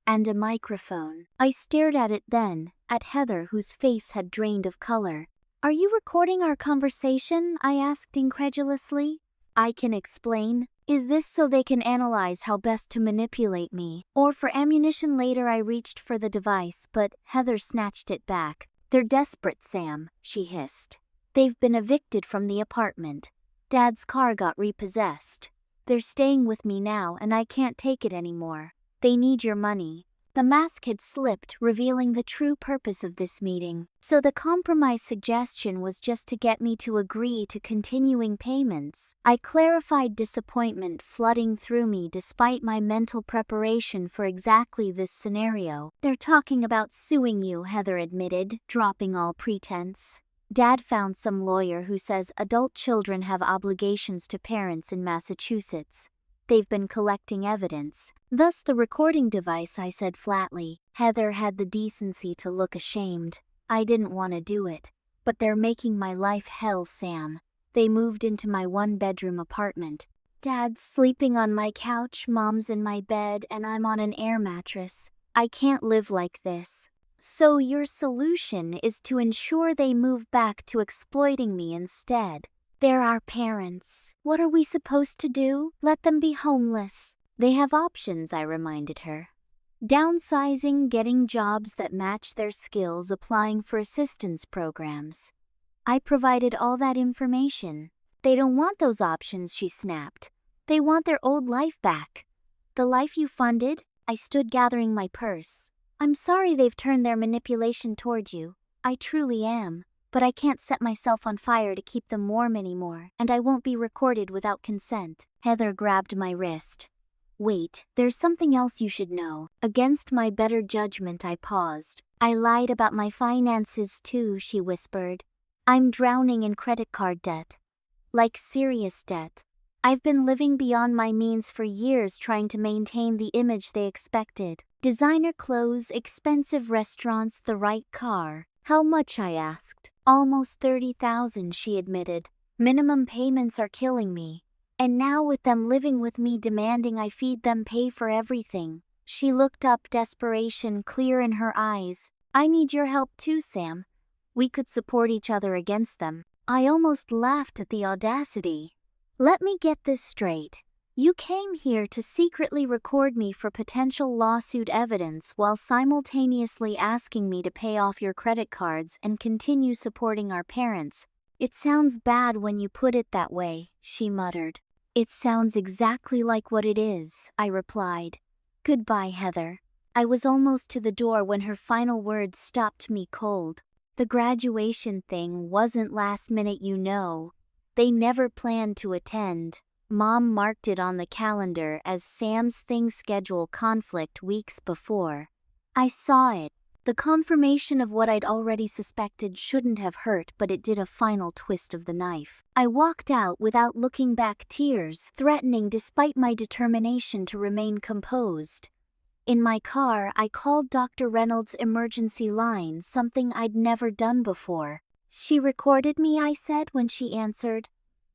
And a microphone. I stared at it then, at Heather, whose face had drained of color. "Are you recording our conversation?" I asked incredulously. "I can explain. Is this so they can analyze how best to manipulate me, or for ammunition later?" I reached for the device, but Heather snatched it back. "They're desperate, Sam," she hissed. "They've been evicted from the apartment. Dad's car got repossessed. They're staying with me now, and I can't take it anymore. They need your money." The mask had slipped, revealing the true purpose of this meeting. So the compromise suggestion was just to get me to agree to continuing payments. I clarified, disappointment flooding through me despite my mental preparation for exactly this scenario. "They're talking about suing you," Heather admitted, dropping all pretense. "Dad found some lawyer who says adult children have obligations to parents in Massachusetts. They've been collecting evidence. Thus the recording device," I said flatly. Heather had the decency to look ashamed. "I didn't want to do it. But they're making my life hell, Sam. They moved into my one-bedroom apartment. Dad's sleeping on my couch, Mom's in my bed, and I'm on an air mattress. I can't live like this." "So your solution is to ensure they move back to exploiting me instead?" "They're our parents. What are we supposed to do? Let them be homeless?" "They have options," I reminded her. "Downsizing, getting jobs that match their skills, applying for assistance programs." I provided all that information. "They don't want those options," she snapped. "They want their old life back. The life you funded." I stood, gathering my purse. "I'm sorry they've turned their manipulation toward you. I truly am. But I can't set myself on fire to keep them warm anymore, and I won't be recorded without consent." Heather grabbed my wrist. "Wait, there's something else you should know." Against my better judgment, I paused. "I lied about my finances too," she whispered. "I'm drowning in credit card debt. Like serious debt. I've been living beyond my means for years, trying to maintain the image they expected. Designer clothes, expensive restaurants, the right car." "How much?" I asked. "Almost 30,000, she admitted. "Minimum payments are killing me. And now with them living with me, demanding I feed them, pay for everything." She looked up, desperation clear in her eyes. "I need your help too, Sam. We could support each other against them." I almost laughed at the audacity. "Let me get this straight. You came here to secretly record me for potential lawsuit evidence while simultaneously asking me to pay off your credit cards and continue supporting our parents." "It sounds bad when you put it that way," she muttered. "It sounds exactly like what it is," I replied. "Goodbye, Heather. I was almost to the door when her final words stopped me cold. The graduation thing wasn't last minute, you know. They never planned to attend. Mom marked it on the calendar as Sam's thing schedule conflict weeks before. I saw it. The confirmation of what I'd already suspected shouldn't have hurt, but it did a final twist of the knife. I walked out without looking back, tears threatening despite my determination to remain composed. In my car, I called Dr. Reynolds' emergency line, something I'd never done before. "She recorded me," I said when she answered.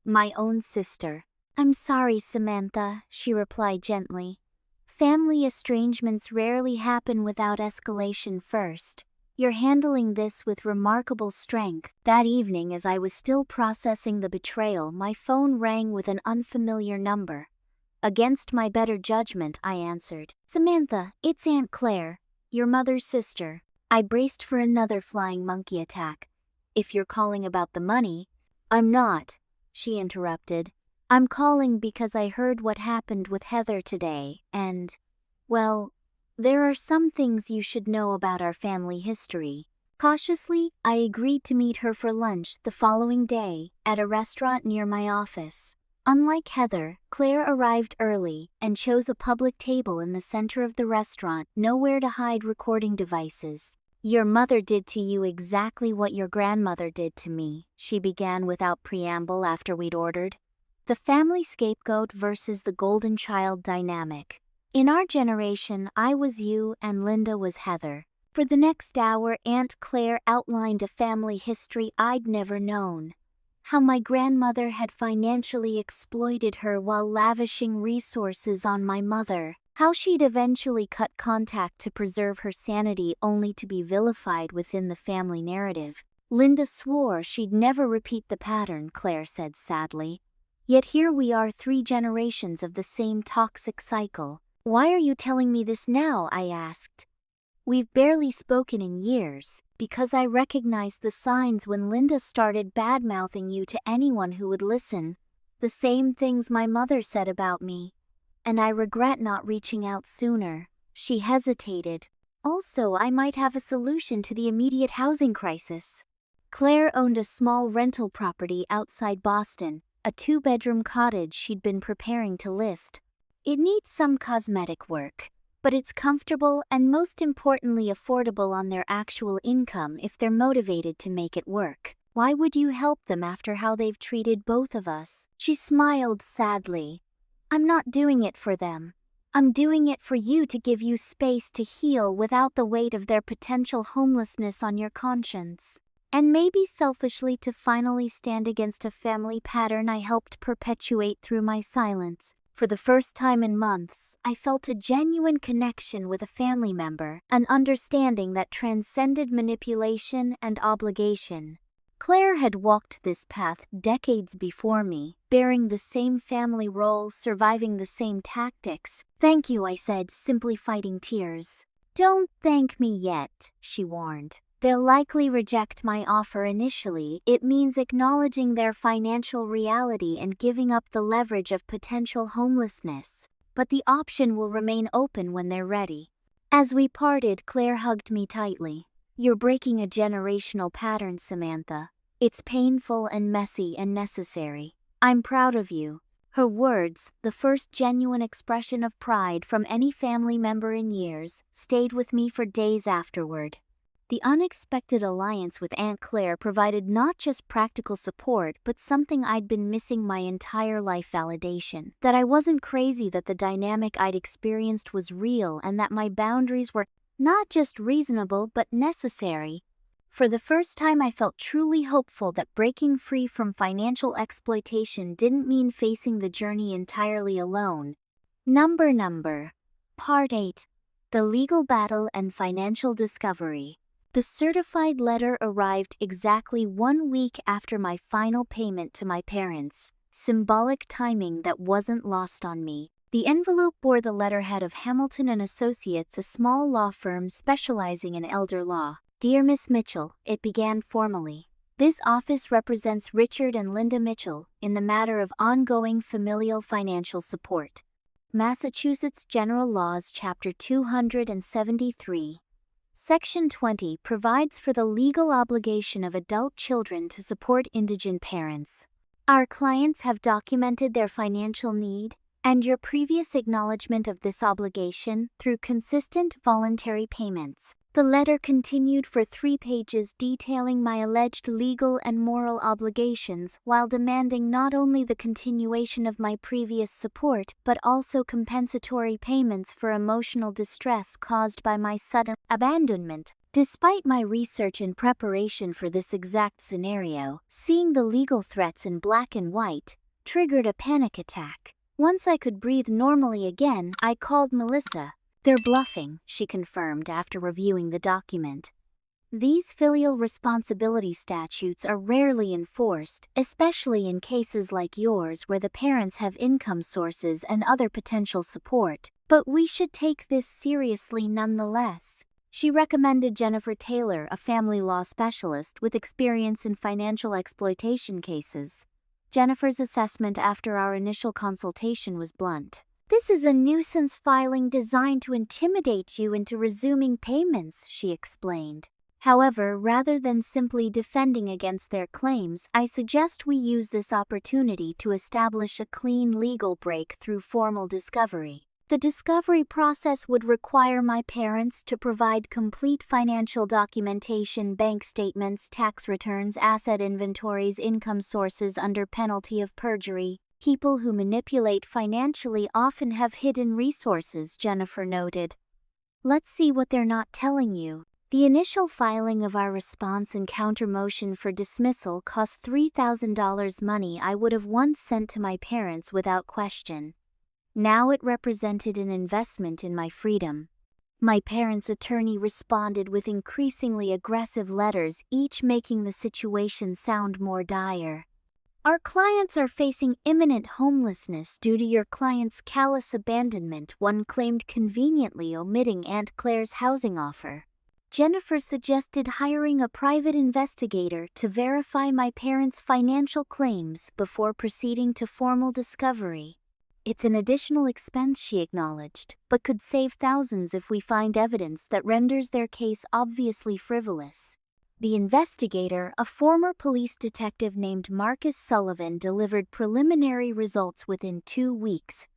"My own sister." "I'm sorry, Samantha," she replied gently. "Family estrangements rarely happen without escalation first. You're handling this with remarkable strength." That evening, as I was still processing the betrayal, my phone rang with an unfamiliar number. Against my better judgment, I answered. "Samantha, it's Aunt Claire, your mother's sister." I braced for another flying monkey attack. "If you're calling about the money..." "I'm not," she interrupted. "I'm calling because I heard what happened with Heather today, and, well, there are some things you should know about our family history." Cautiously, I agreed to meet her for lunch the following day at a restaurant near my office. Unlike Heather, Claire arrived early and chose a public table in the center of the restaurant, nowhere to hide recording devices. "Your mother did to you exactly what your grandmother did to me," she began without preamble after we'd ordered. "The family scapegoat versus the golden child dynamic. In our generation, I was you and Linda was Heather." For the next hour, Aunt Claire outlined a family history I'd never known. How my grandmother had financially exploited her while lavishing resources on my mother. How she'd eventually cut contact to preserve her sanity only to be vilified within the family narrative. "Linda swore she'd never repeat the pattern," Claire said sadly. "Yet here we are, 3 generations of the same toxic cycle." "Why are you telling me this now?" I asked. "We've barely spoken in years." "Because I recognized the signs when Linda started bad-mouthing you to anyone who would listen. The same things my mother said about me. And I regret not reaching out sooner." She hesitated. "Also, I might have a solution to the immediate housing crisis." Claire owned a small rental property outside Boston, a 2-bedroom cottage she'd been preparing to list. "It needs some cosmetic work, but it's comfortable and most importantly affordable on their actual income if they're motivated to make it work. Why would you help them after how they've treated both of us?" She smiled sadly. "I'm not doing it for them. I'm doing it for you, to give you space to heal without the weight of their potential homelessness on your conscience. And maybe selfishly to finally stand against a family pattern I helped perpetuate through my silence." For the first time in months, I felt a genuine connection with a family member, an understanding that transcended manipulation and obligation. Claire had walked this path decades before me, bearing the same family role, surviving the same tactics. "Thank you," I said, simply fighting tears. "Don't thank me yet," she warned. "They'll likely reject my offer initially. It means acknowledging their financial reality and giving up the leverage of potential homelessness. But the option will remain open when they're ready." As we parted, Claire hugged me tightly. "You're breaking a generational pattern, Samantha. It's painful and messy and necessary. I'm proud of you." Her words, the first genuine expression of pride from any family member in years, stayed with me for days afterward. The unexpected alliance with Aunt Claire provided not just practical support but something I'd been missing my entire life: validation. That I wasn't crazy, that the dynamic I'd experienced was real, and that my boundaries were not just reasonable but necessary. For the first time, I felt truly hopeful that breaking free from financial exploitation didn't mean facing the journey entirely alone. Number. Part 8. The Legal Battle and Financial Discovery. The certified letter arrived exactly 1 week after my final payment to my parents, symbolic timing that wasn't lost on me. The envelope bore the letterhead of Hamilton & Associates, a small law firm specializing in elder law. "Dear Miss Mitchell," it began formally. "This office represents Richard and Linda Mitchell in the matter of ongoing familial financial support. Massachusetts General Laws Chapter 273. Section 20 provides for the legal obligation of adult children to support indigent parents. Our clients have documented their financial need and your previous acknowledgement of this obligation through consistent voluntary payments. The letter continued for 3 pages detailing my alleged legal and moral obligations while demanding not only the continuation of my previous support but also compensatory payments for emotional distress caused by my sudden abandonment. Despite my research and preparation for this exact scenario, seeing the legal threats in black and white triggered a panic attack. Once I could breathe normally again, I called Melissa. "They're bluffing," she confirmed after reviewing the document. These filial responsibility statutes are rarely enforced, especially in cases like yours where the parents have income sources and other potential support, but we should take this seriously nonetheless. She recommended Jennifer Taylor, a family law specialist with experience in financial exploitation cases. Jennifer's assessment after our initial consultation was blunt. "This is a nuisance filing designed to intimidate you into resuming payments," she explained. "However, rather than simply defending against their claims, I suggest we use this opportunity to establish a clean legal break through formal discovery. The discovery process would require my parents to provide complete financial documentation, bank statements, tax returns, asset inventories, income sources under penalty of perjury. People who manipulate financially often have hidden resources," Jennifer noted. "Let's see what they're not telling you." The initial filing of our response and counter-motion for dismissal cost $3,000, money I would have once sent to my parents without question. Now it represented an investment in my freedom. My parents' attorney responded with increasingly aggressive letters, each making the situation sound more dire. "Our clients are facing imminent homelessness due to your client's callous abandonment," one claimed, conveniently omitting Aunt Claire's housing offer. Jennifer suggested hiring a private investigator to verify my parents' financial claims before proceeding to formal discovery. "It's an additional expense," she acknowledged, "but could save thousands if we find evidence that renders their case obviously frivolous." The investigator, a former police detective named Marcus Sullivan, delivered preliminary results within 2 weeks.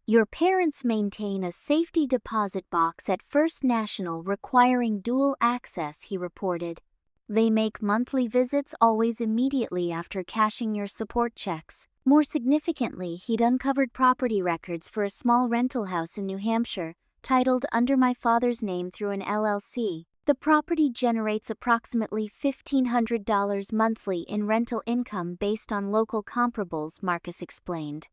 "Your parents maintain a safety deposit box at First National requiring dual access," he reported. "They make monthly visits, always immediately after cashing your support checks." More significantly, he'd uncovered property records for a small rental house in New Hampshire, titled under my father's name through an LLC. The property generates approximately $1,500 monthly in rental income based on local comparables, Marcus explained.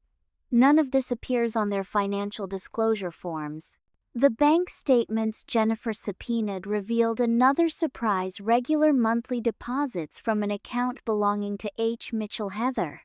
None of this appears on their financial disclosure forms. The bank statements Jennifer subpoenaed revealed another surprise: regular monthly deposits from an account belonging to H. Mitchell Heather.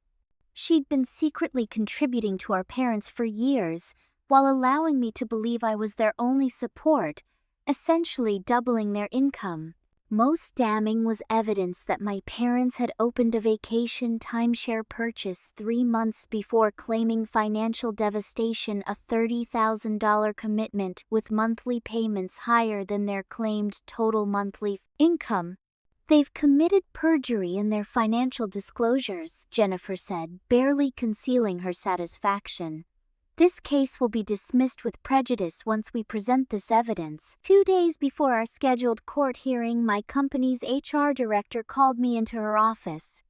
She'd been secretly contributing to our parents for years, while allowing me to believe I was their only support, essentially doubling their income. Most damning was evidence that my parents had opened a vacation timeshare purchase 3 months before claiming financial devastation, a $30,000 commitment with monthly payments higher than their claimed total monthly income. "They've committed perjury in their financial disclosures," Jennifer said, barely concealing her satisfaction. "This case will be dismissed with prejudice once we present this evidence." 2 days before our scheduled court hearing, my company's HR director called me into her office.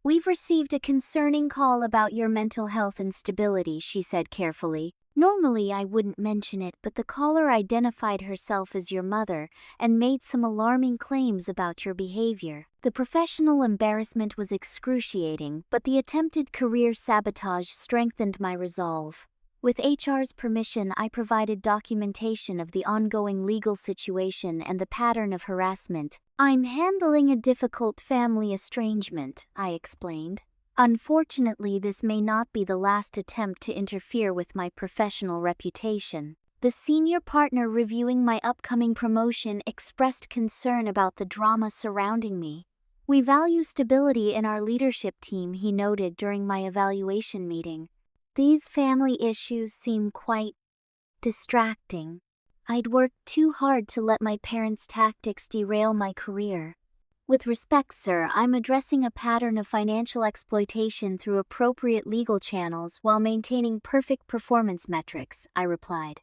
"We've received a concerning call about your mental health instability," she said carefully. "Normally I wouldn't mention it, but the caller identified herself as your mother and made some alarming claims about your behavior. The professional embarrassment was excruciating, but the attempted career sabotage strengthened my resolve. With HR's permission, I provided documentation of the ongoing legal situation and the pattern of harassment. I'm handling a difficult family estrangement," I explained. "Unfortunately, this may not be the last attempt to interfere with my professional reputation." The senior partner reviewing my upcoming promotion expressed concern about the drama surrounding me. "We value stability in our leadership team," he noted during my evaluation meeting. These family issues seem quite distracting. I'd worked too hard to let my parents' tactics derail my career. With respect, sir, I'm addressing a pattern of financial exploitation through appropriate legal channels while maintaining perfect performance metrics, I replied.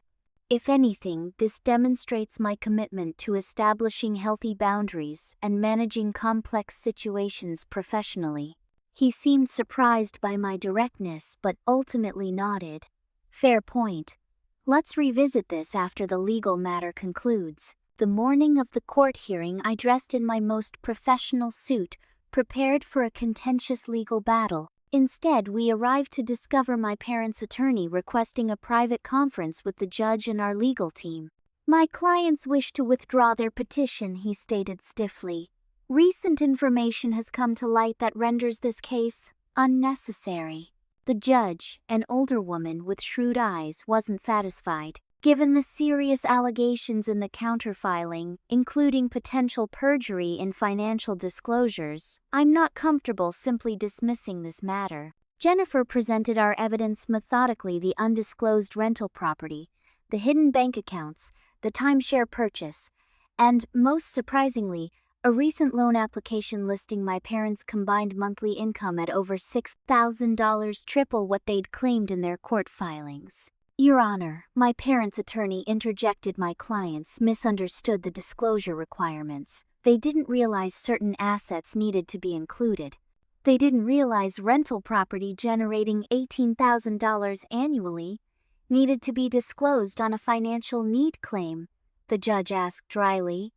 If anything, this demonstrates my commitment to establishing healthy boundaries and managing complex situations professionally. He seemed surprised by my directness but ultimately nodded. Fair point. Let's revisit this after the legal matter concludes. The morning of the court hearing, I dressed in my most professional suit, prepared for a contentious legal battle. Instead, we arrived to discover my parents' attorney requesting a private conference with the judge and our legal team. My clients wish to withdraw their petition, he stated stiffly. Recent information has come to light that renders this case unnecessary. The judge, an older woman with shrewd eyes, wasn't satisfied. Given the serious allegations in the counterfiling, including potential perjury in financial disclosures, I'm not comfortable simply dismissing this matter. Jennifer presented our evidence methodically: the undisclosed rental property, the hidden bank accounts, the timeshare purchase, and, most surprisingly, a recent loan application listing my parents' combined monthly income at over $6,000, triple what they'd claimed in their court filings. Your Honor, my parents' attorney interjected. My clients misunderstood the disclosure requirements. They didn't realize certain assets needed to be included. They didn't realize rental property generating $18,000 annually needed to be disclosed on a financial need claim, the judge asked dryly.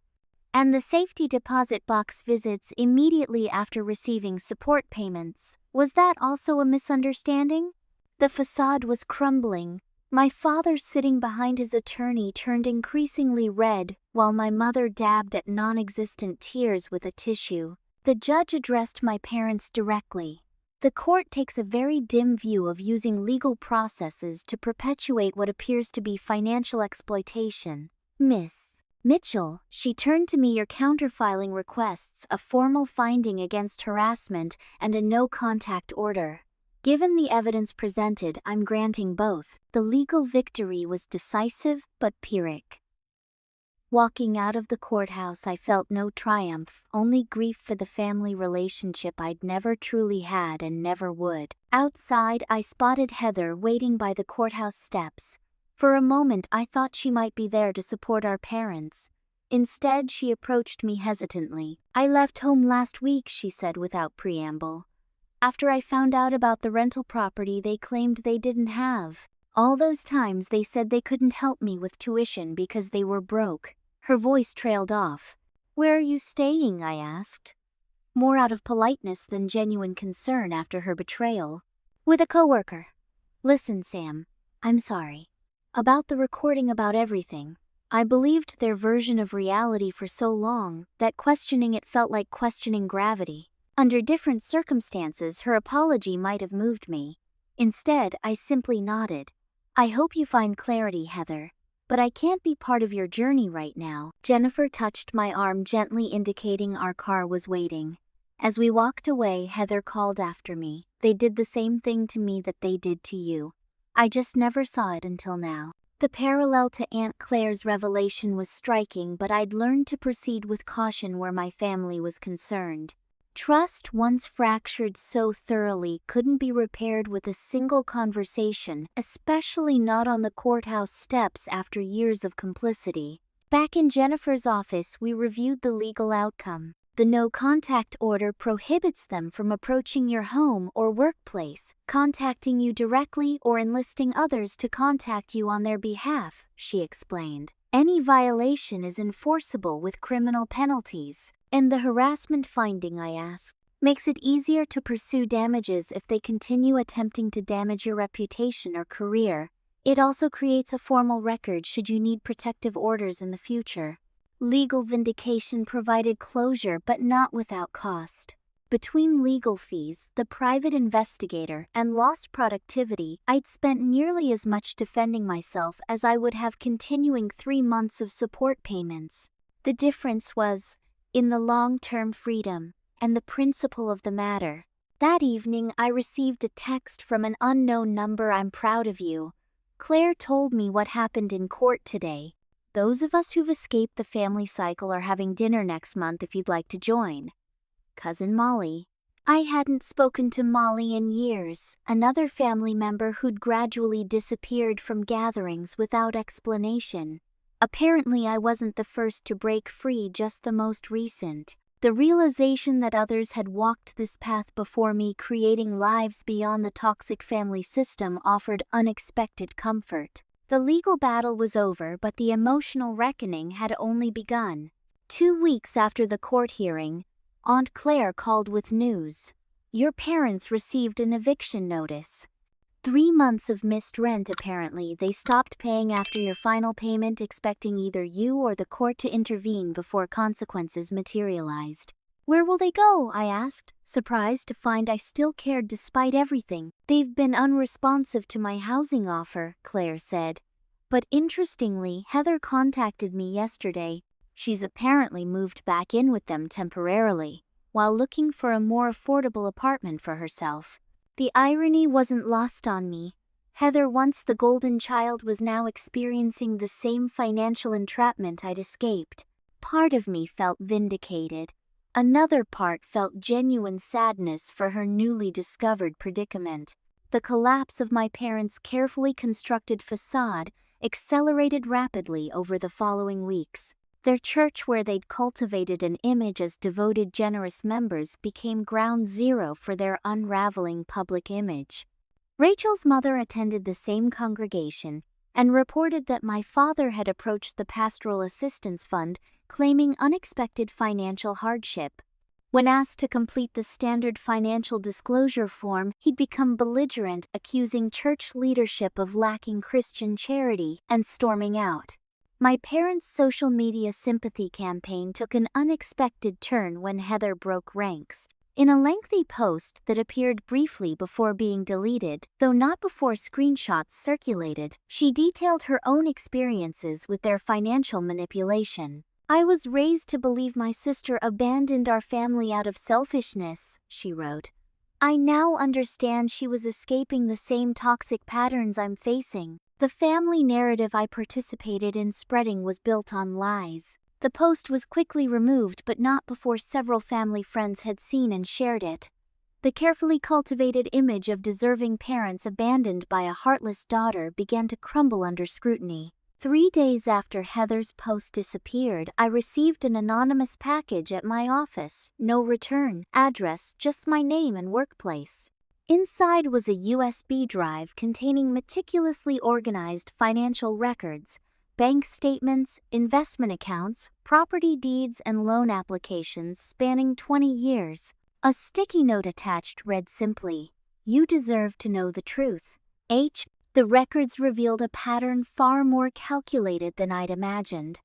And the safety deposit box visits immediately after receiving support payments. Was that also a misunderstanding? The facade was crumbling. My father, sitting behind his attorney, turned increasingly red, while my mother dabbed at non-existent tears with a tissue. The judge addressed my parents directly. The court takes a very dim view of using legal processes to perpetuate what appears to be financial exploitation. Miss Mitchell, she turned to me, your counterfiling requests a formal finding against harassment and a no-contact order. Given the evidence presented, I'm granting both. The legal victory was decisive but Pyrrhic. Walking out of the courthouse, I felt no triumph, only grief for the family relationship I'd never truly had and never would. Outside, I spotted Heather waiting by the courthouse steps. For a moment, I thought she might be there to support our parents. Instead, she approached me hesitantly. I left home last week, she said without preamble. After I found out about the rental property they claimed they didn't have. All those times they said they couldn't help me with tuition because they were broke. Her voice trailed off. Where are you staying? I asked, more out of politeness than genuine concern after her betrayal. With a coworker. Listen, Sam, I'm sorry. About the recording, about everything. I believed their version of reality for so long that questioning it felt like questioning gravity. Under different circumstances, her apology might have moved me. Instead, I simply nodded. I hope you find clarity, Heather. But I can't be part of your journey right now. Jennifer touched my arm, gently indicating our car was waiting. As we walked away, Heather called after me. They did the same thing to me that they did to you. I just never saw it until now. The parallel to Aunt Claire's revelation was striking, but I'd learned to proceed with caution where my family was concerned. Trust, once fractured so thoroughly, couldn't be repaired with a single conversation, especially not on the courthouse steps after years of complicity. Back in Jennifer's office, we reviewed the legal outcome. The no-contact order prohibits them from approaching your home or workplace, contacting you directly, or enlisting others to contact you on their behalf, she explained. Any violation is enforceable with criminal penalties. And the harassment finding, I asked, makes it easier to pursue damages if they continue attempting to damage your reputation or career. It also creates a formal record should you need protective orders in the future. Legal vindication provided closure, but not without cost. Between legal fees, the private investigator, and lost productivity, I'd spent nearly as much defending myself as I would have continuing 3 months of support payments. The difference was in the long-term freedom and the principle of the matter. That evening, I received a text from an unknown number. "I'm proud of you. Claire told me what happened in court today. Those of us who've escaped the family cycle are having dinner next month if you'd like to join. Cousin Molly." I hadn't spoken to Molly in years, another family member who'd gradually disappeared from gatherings without explanation. Apparently, I wasn't the first to break free, just the most recent. The realization that others had walked this path before me, creating lives beyond the toxic family system, offered unexpected comfort. The legal battle was over, but the emotional reckoning had only begun. 2 weeks after the court hearing, Aunt Claire called with news. "Your parents received an eviction notice. 3 months of missed rent apparently. They stopped paying after your final payment, expecting either you or the court to intervene before consequences materialized." "Where will they go?" I asked, surprised to find I still cared despite everything. "They've been unresponsive to my housing offer," Claire said. "But interestingly, Heather contacted me yesterday. She's apparently moved back in with them temporarily, while looking for a more affordable apartment for herself." The irony wasn't lost on me. Heather, once the golden child, was now experiencing the same financial entrapment I'd escaped. Part of me felt vindicated. Another part felt genuine sadness for her newly discovered predicament. The collapse of my parents' carefully constructed facade accelerated rapidly over the following weeks. Their church, where they'd cultivated an image as devoted, generous members, became ground zero for their unraveling public image. Rachel's mother attended the same congregation and reported that my father had approached the Pastoral Assistance Fund, claiming unexpected financial hardship. When asked to complete the standard financial disclosure form, he'd become belligerent, accusing church leadership of lacking Christian charity, and storming out. My parents' social media sympathy campaign took an unexpected turn when Heather broke ranks. In a lengthy post that appeared briefly before being deleted, though not before screenshots circulated, she detailed her own experiences with their financial manipulation. "I was raised to believe my sister abandoned our family out of selfishness," she wrote. "I now understand she was escaping the same toxic patterns I'm facing. The family narrative I participated in spreading was built on lies." The post was quickly removed, but not before several family friends had seen and shared it. The carefully cultivated image of deserving parents abandoned by a heartless daughter began to crumble under scrutiny. 3 days after Heather's post disappeared, I received an anonymous package at my office. No return address, just my name and workplace. Inside was a USB drive containing meticulously organized financial records, bank statements, investment accounts, property deeds, and loan applications spanning 20 years. A sticky note attached read simply, "You deserve to know the truth. H." The records revealed a pattern far more calculated than I'd imagined.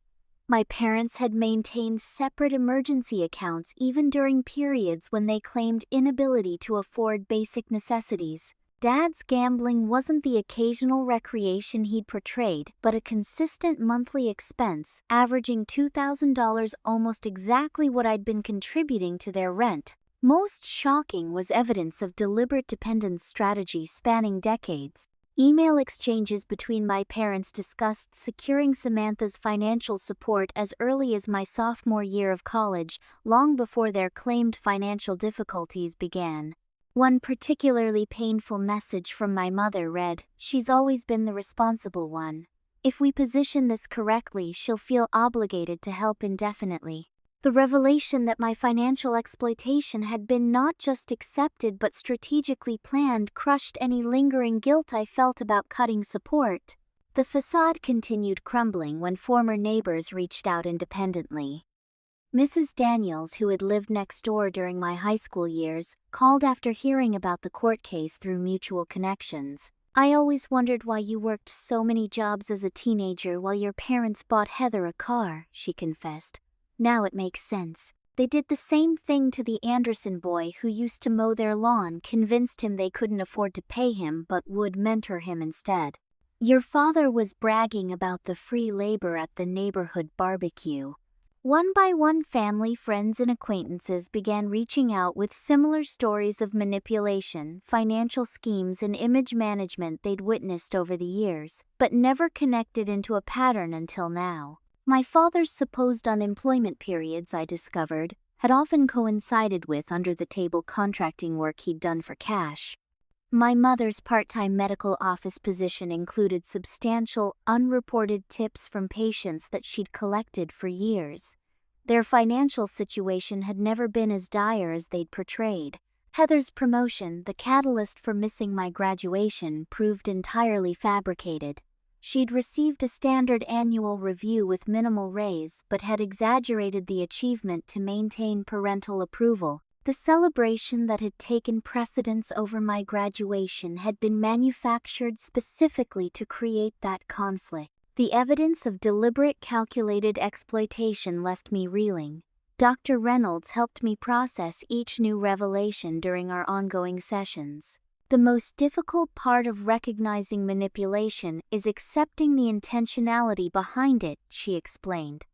My parents had maintained separate emergency accounts even during periods when they claimed inability to afford basic necessities. Dad's gambling wasn't the occasional recreation he'd portrayed, but a consistent monthly expense, averaging $2,000, almost exactly what I'd been contributing to their rent. Most shocking was evidence of deliberate dependence strategy spanning decades. Email exchanges between my parents discussed securing Samantha's financial support as early as my sophomore year of college, long before their claimed financial difficulties began. One particularly painful message from my mother read, "She's always been the responsible one. If we position this correctly, she'll feel obligated to help indefinitely." The revelation that my financial exploitation had been not just accepted but strategically planned crushed any lingering guilt I felt about cutting support. The facade continued crumbling when former neighbors reached out independently. Mrs. Daniels, who had lived next door during my high school years, called after hearing about the court case through mutual connections. "I always wondered why you worked so many jobs as a teenager while your parents bought Heather a car," she confessed. "Now it makes sense. They did the same thing to the Anderson boy who used to mow their lawn, convinced him they couldn't afford to pay him but would mentor him instead. Your father was bragging about the free labor at the neighborhood barbecue. One by one, family, friends, and acquaintances began reaching out with similar stories of manipulation, financial schemes, and image management they'd witnessed over the years, but never connected into a pattern until now. My father's supposed unemployment periods, I discovered, had often coincided with under-the-table contracting work he'd done for cash. My mother's part-time medical office position included substantial, unreported tips from patients that she'd collected for years. Their financial situation had never been as dire as they'd portrayed. Heather's promotion, the catalyst for missing my graduation, proved entirely fabricated. She'd received a standard annual review with minimal raise but had exaggerated the achievement to maintain parental approval. The celebration that had taken precedence over my graduation had been manufactured specifically to create that conflict. The evidence of deliberate, calculated exploitation left me reeling. Dr. Reynolds helped me process each new revelation during our ongoing sessions. The most difficult part of recognizing manipulation is accepting the intentionality behind it, she explained.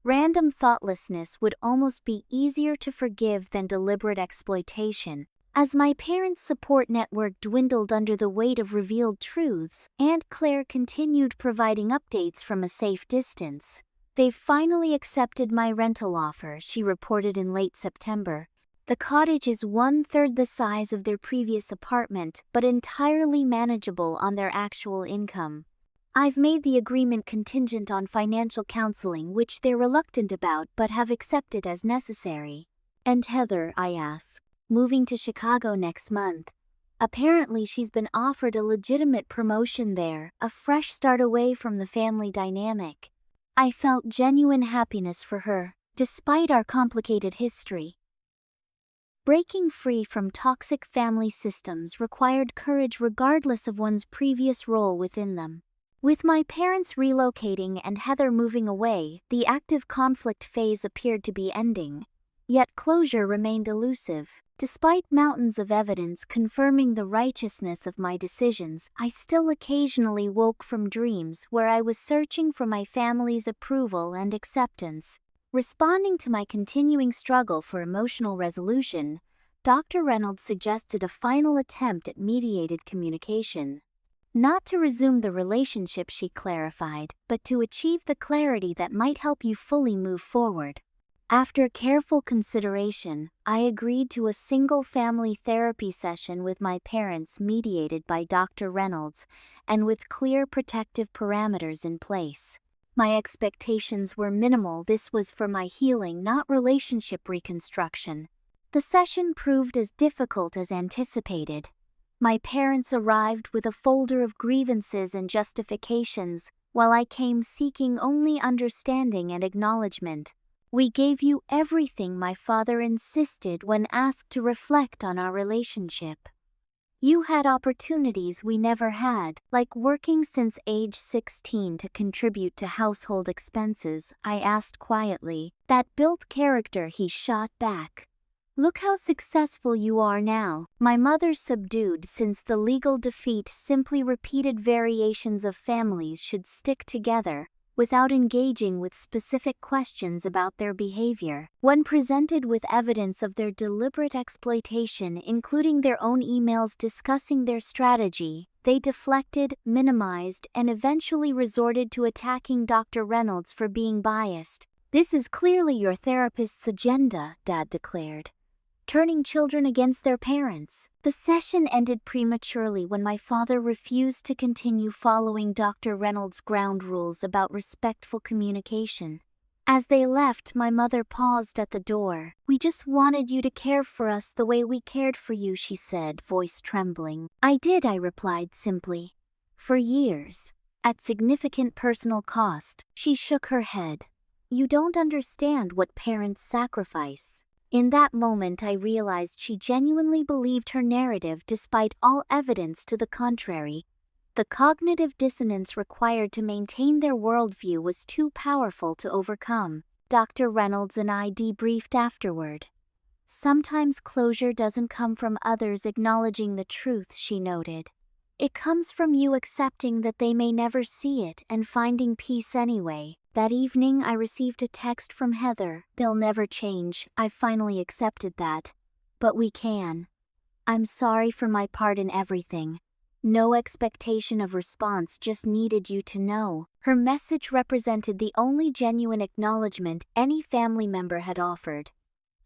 Random thoughtlessness would almost be easier to forgive than deliberate exploitation. As my parents' support network dwindled under the weight of revealed truths, Aunt Claire continued providing updates from a safe distance. "They've finally accepted my rental offer," she reported in late September. "The cottage is 1/3 the size of their previous apartment, but entirely manageable on their actual income. I've made the agreement contingent on financial counseling, which they're reluctant about but have accepted as necessary." "And Heather?" I asked. "Moving to Chicago next month. Apparently she's been offered a legitimate promotion there, a fresh start away from the family dynamic." I felt genuine happiness for her, despite our complicated history. Breaking free from toxic family systems required courage regardless of one's previous role within them. With my parents relocating and Heather moving away, the active conflict phase appeared to be ending. Yet closure remained elusive. Despite mountains of evidence confirming the righteousness of my decisions, I still occasionally woke from dreams where I was searching for my family's approval and acceptance. Responding to my continuing struggle for emotional resolution, Dr. Reynolds suggested a final attempt at mediated communication. Not to resume the relationship, she clarified, but to achieve the clarity that might help you fully move forward. After careful consideration, I agreed to a single family therapy session with my parents mediated by Dr. Reynolds and with clear protective parameters in place. My expectations were minimal. This was for my healing, not relationship reconstruction. The session proved as difficult as anticipated. My parents arrived with a folder of grievances and justifications, while I came seeking only understanding and acknowledgement. "We gave you everything," my father insisted when asked to reflect on our relationship. "You had opportunities we never had, like working since age 16 to contribute to household expenses," I asked quietly. "That built character," he shot back. "Look how successful you are now." My mother, subdued since the legal defeat, simply repeated variations of families should stick together, without engaging with specific questions about their behavior. When presented with evidence of their deliberate exploitation, including their own emails discussing their strategy, they deflected, minimized, and eventually resorted to attacking Dr. Reynolds for being biased. "This is clearly your therapist's agenda," Dad declared. "Turning children against their parents." The session ended prematurely when my father refused to continue following Dr. Reynolds' ground rules about respectful communication. As they left, my mother paused at the door. "We just wanted you to care for us the way we cared for you," she said, voice trembling. "I did," I replied simply. "For years. At significant personal cost." She shook her head. "You don't understand what parents sacrifice." In that moment, I realized she genuinely believed her narrative despite all evidence to the contrary. The cognitive dissonance required to maintain their worldview was too powerful to overcome. Dr. Reynolds and I debriefed afterward. "Sometimes closure doesn't come from others acknowledging the truth," she noted. "It comes from you accepting that they may never see it and finding peace anyway." That evening, I received a text from Heather. "They'll never change. I've finally accepted that. But we can. I'm sorry for my part in everything. No expectation of response, just needed you to know." Her message represented the only genuine acknowledgement any family member had offered.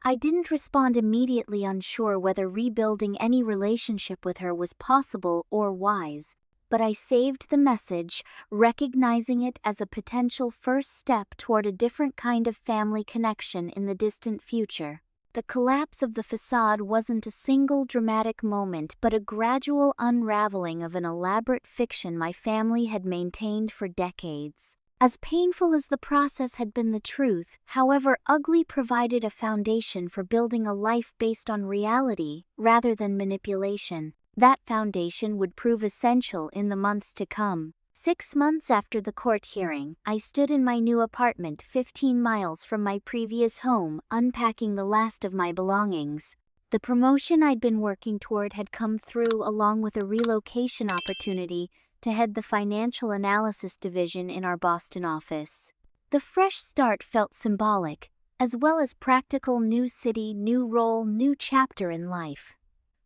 I didn't respond immediately, unsure whether rebuilding any relationship with her was possible or wise. But I saved the message, recognizing it as a potential first step toward a different kind of family connection in the distant future. The collapse of the facade wasn't a single dramatic moment, but a gradual unraveling of an elaborate fiction my family had maintained for decades. As painful as the process had been, the truth, however ugly, provided a foundation for building a life based on reality rather than manipulation. That foundation would prove essential in the months to come. 6 months after the court hearing, I stood in my new apartment 15 miles from my previous home, unpacking the last of my belongings. The promotion I'd been working toward had come through, along with a relocation opportunity to head the financial analysis division in our Boston office. The fresh start felt symbolic, as well as practical. New city, new role, new chapter in life.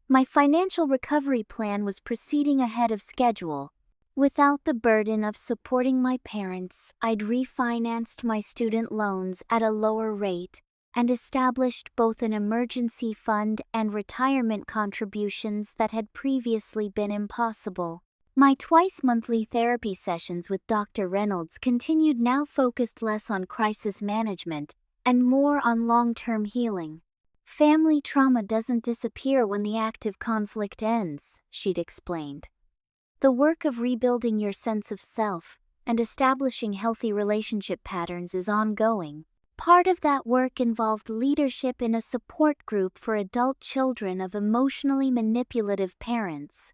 My financial recovery plan was proceeding ahead of schedule. Without the burden of supporting my parents, I'd refinanced my student loans at a lower rate and established both an emergency fund and retirement contributions that had previously been impossible. My twice-monthly therapy sessions with Dr. Reynolds continued, now focused less on crisis management and more on long-term healing. "Family trauma doesn't disappear when the active conflict ends," she'd explained. "The work of rebuilding your sense of self and establishing healthy relationship patterns is ongoing." Part of that work involved leadership in a support group for adult children of emotionally manipulative parents.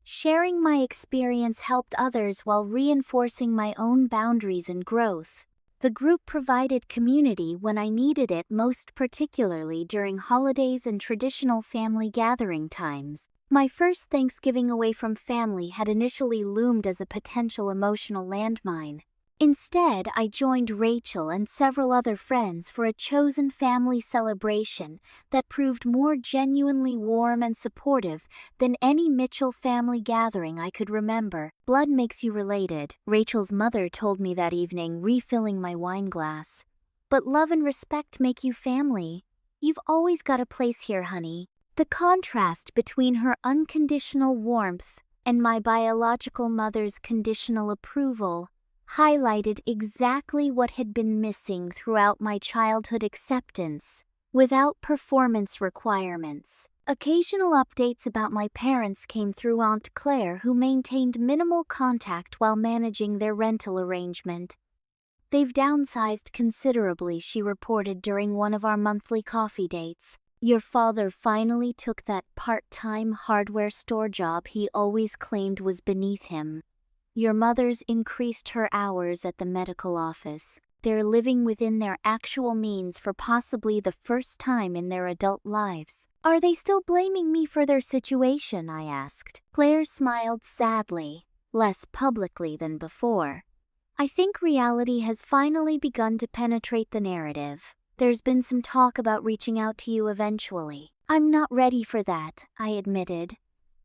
Sharing my experience helped others while reinforcing my own boundaries and growth. The group provided community when I needed it most, particularly during holidays and traditional family gathering times. My first Thanksgiving away from family had initially loomed as a potential emotional landmine. Instead, I joined Rachel and several other friends for a chosen family celebration that proved more genuinely warm and supportive than any Mitchell family gathering I could remember. "Blood makes you related," Rachel's mother told me that evening, refilling my wine glass. "But love and respect make you family. You've always got a place here, honey." The contrast between her unconditional warmth and my biological mother's conditional approval highlighted exactly what had been missing throughout my childhood: acceptance without performance requirements. Occasional updates about my parents came through Aunt Claire, who maintained minimal contact while managing their rental arrangement. "They've downsized considerably," she reported during one of our monthly coffee dates. "Your father finally took that part-time hardware store job he always claimed was beneath him. Your mother's increased her hours at the medical office. They're living within their actual means for possibly the first time in their adult lives." "Are they still blaming me for their situation?" I asked. Claire smiled sadly, less publicly than before. "I think reality has finally begun to penetrate the narrative. There's been some talk about reaching out to you eventually." "I'm not ready for that," I admitted.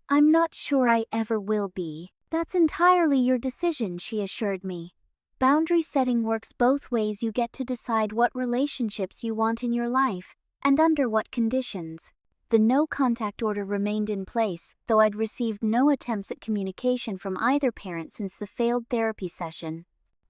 "I'm not sure I ever will be." "That's entirely your decision," she assured me. "Boundary setting works both ways. You get to decide what relationships you want in your life, and under what conditions." The no-contact order remained in place, though I'd received no attempts at communication from either parent since the failed therapy session.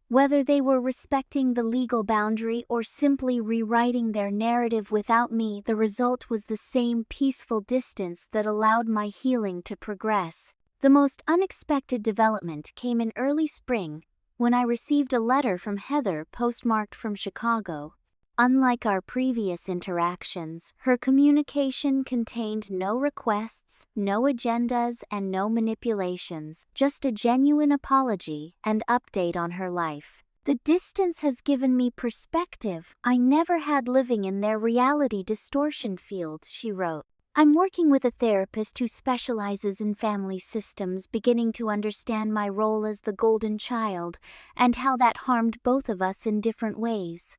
Whether they were respecting the legal boundary or simply rewriting their narrative without me, the result was the same: peaceful distance that allowed my healing to progress. The most unexpected development came in early spring, when I received a letter from Heather postmarked from Chicago. Unlike our previous interactions, her communication contained no requests, no agendas, and no manipulations, just a genuine apology and update on her life. "The distance has given me perspective I never had living in their reality distortion field," she wrote. I'm working with a therapist who specializes in family systems, beginning to understand my role as the golden child and how that harmed both of us in different ways.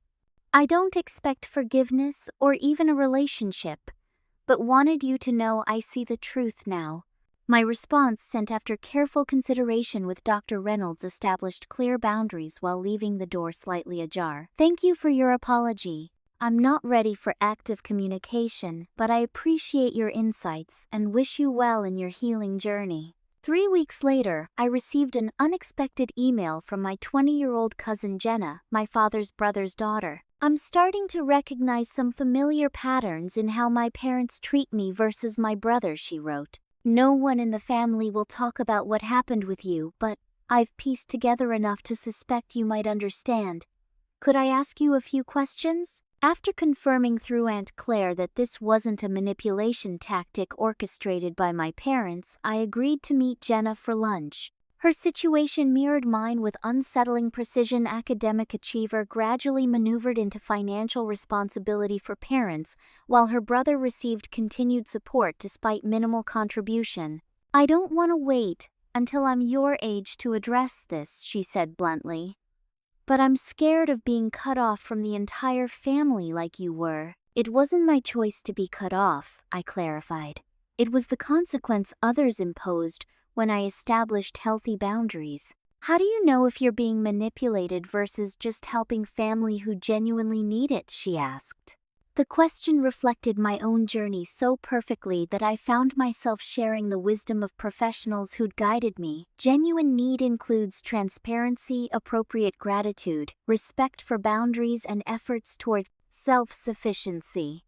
I don't expect forgiveness or even a relationship, but wanted you to know I see the truth now. My response, sent after careful consideration with Dr. Reynolds, established clear boundaries while leaving the door slightly ajar. Thank you for your apology. I'm not ready for active communication, but I appreciate your insights and wish you well in your healing journey. 3 weeks later, I received an unexpected email from my 20-year-old cousin Jenna, my father's brother's daughter. I'm starting to recognize some familiar patterns in how my parents treat me versus my brother, she wrote. No one in the family will talk about what happened with you, but I've pieced together enough to suspect you might understand. Could I ask you a few questions? After confirming through Aunt Claire that this wasn't a manipulation tactic orchestrated by my parents, I agreed to meet Jenna for lunch. Her situation mirrored mine with unsettling precision. Academic achiever gradually maneuvered into financial responsibility for parents, while her brother received continued support despite minimal contribution. I don't want to wait until I'm your age to address this, she said bluntly. But I'm scared of being cut off from the entire family like you were. It wasn't my choice to be cut off, I clarified. It was the consequence others imposed when I established healthy boundaries. How do you know if you're being manipulated versus just helping family who genuinely need it, she asked. The question reflected my own journey so perfectly that I found myself sharing the wisdom of professionals who'd guided me. Genuine need includes transparency, appropriate gratitude, respect for boundaries, and efforts toward self-sufficiency.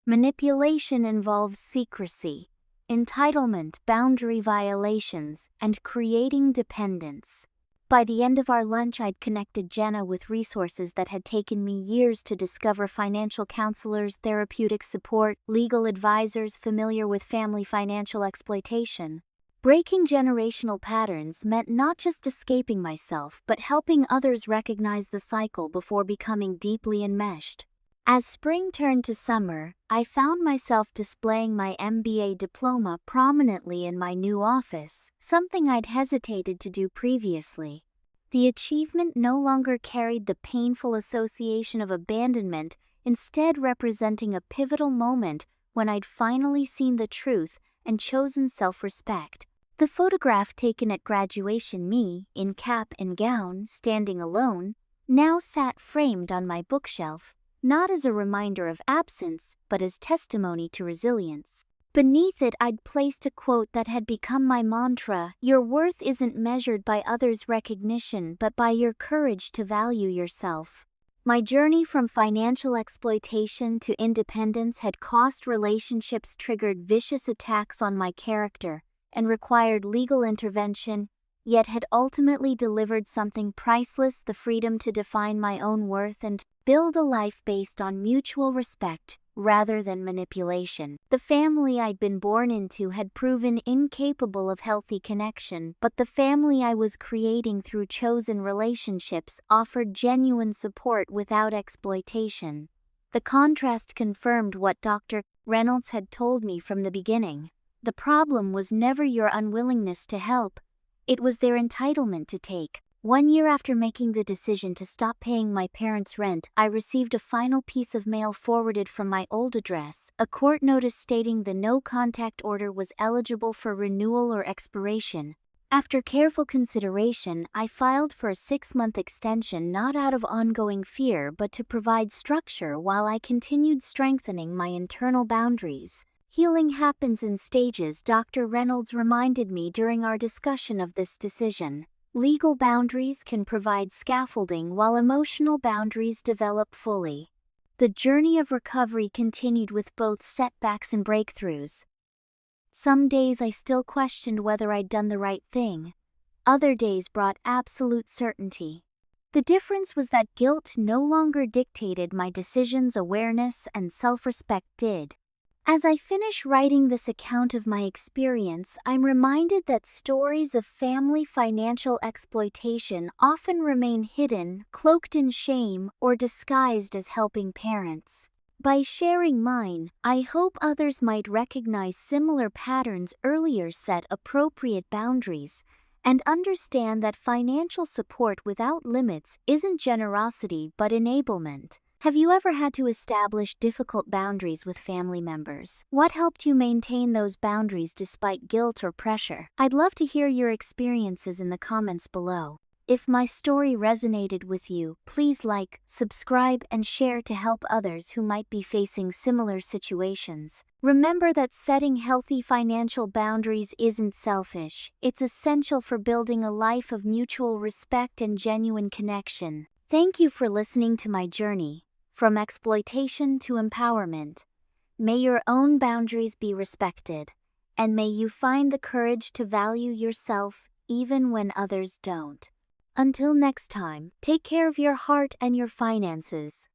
Manipulation involves secrecy, entitlement, boundary violations, and creating dependence. By the end of our lunch, I'd connected Jenna with resources that had taken me years to discover: financial counselors, therapeutic support, legal advisors familiar with family financial exploitation. Breaking generational patterns meant not just escaping myself, but helping others recognize the cycle before becoming deeply enmeshed. As spring turned to summer, I found myself displaying my MBA diploma prominently in my new office, something I'd hesitated to do previously. The achievement no longer carried the painful association of abandonment, instead representing a pivotal moment when I'd finally seen the truth and chosen self-respect. The photograph taken at graduation, me, in cap and gown, standing alone, now sat framed on my bookshelf, not as a reminder of absence, but as testimony to resilience. Beneath it, I'd placed a quote that had become my mantra: "Your worth isn't measured by others' recognition, but by your courage to value yourself." My journey from financial exploitation to independence had cost relationships, triggered vicious attacks on my character, and required legal intervention, yet had ultimately delivered something priceless: the freedom to define my own worth and build a life based on mutual respect rather than manipulation. The family I'd been born into had proven incapable of healthy connection, but the family I was creating through chosen relationships offered genuine support without exploitation. The contrast confirmed what Dr. Reynolds had told me from the beginning. The problem was never your unwillingness to help, it was their entitlement to take. 1 year after making the decision to stop paying my parents' rent, I received a final piece of mail forwarded from my old address, a court notice stating the no-contact order was eligible for renewal or expiration. After careful consideration, I filed for a 6-month extension, not out of ongoing fear but to provide structure while I continued strengthening my internal boundaries. Healing happens in stages, Dr. Reynolds reminded me during our discussion of this decision. Legal boundaries can provide scaffolding while emotional boundaries develop fully. The journey of recovery continued with both setbacks and breakthroughs. Some days I still questioned whether I'd done the right thing. Other days brought absolute certainty. The difference was that guilt no longer dictated my decisions, awareness and self-respect did. As I finish writing this account of my experience, I'm reminded that stories of family financial exploitation often remain hidden, cloaked in shame, or disguised as helping parents. By sharing mine, I hope others might recognize similar patterns earlier, set appropriate boundaries, and understand that financial support without limits isn't generosity but enablement. Have you ever had to establish difficult boundaries with family members? What helped you maintain those boundaries despite guilt or pressure? I'd love to hear your experiences in the comments below. If my story resonated with you, please like, subscribe, and share to help others who might be facing similar situations. Remember that setting healthy financial boundaries isn't selfish, it's essential for building a life of mutual respect and genuine connection. Thank you for listening to my journey, from exploitation to empowerment. May your own boundaries be respected, and may you find the courage to value yourself even when others don't. Until next time, take care of your heart and your finances.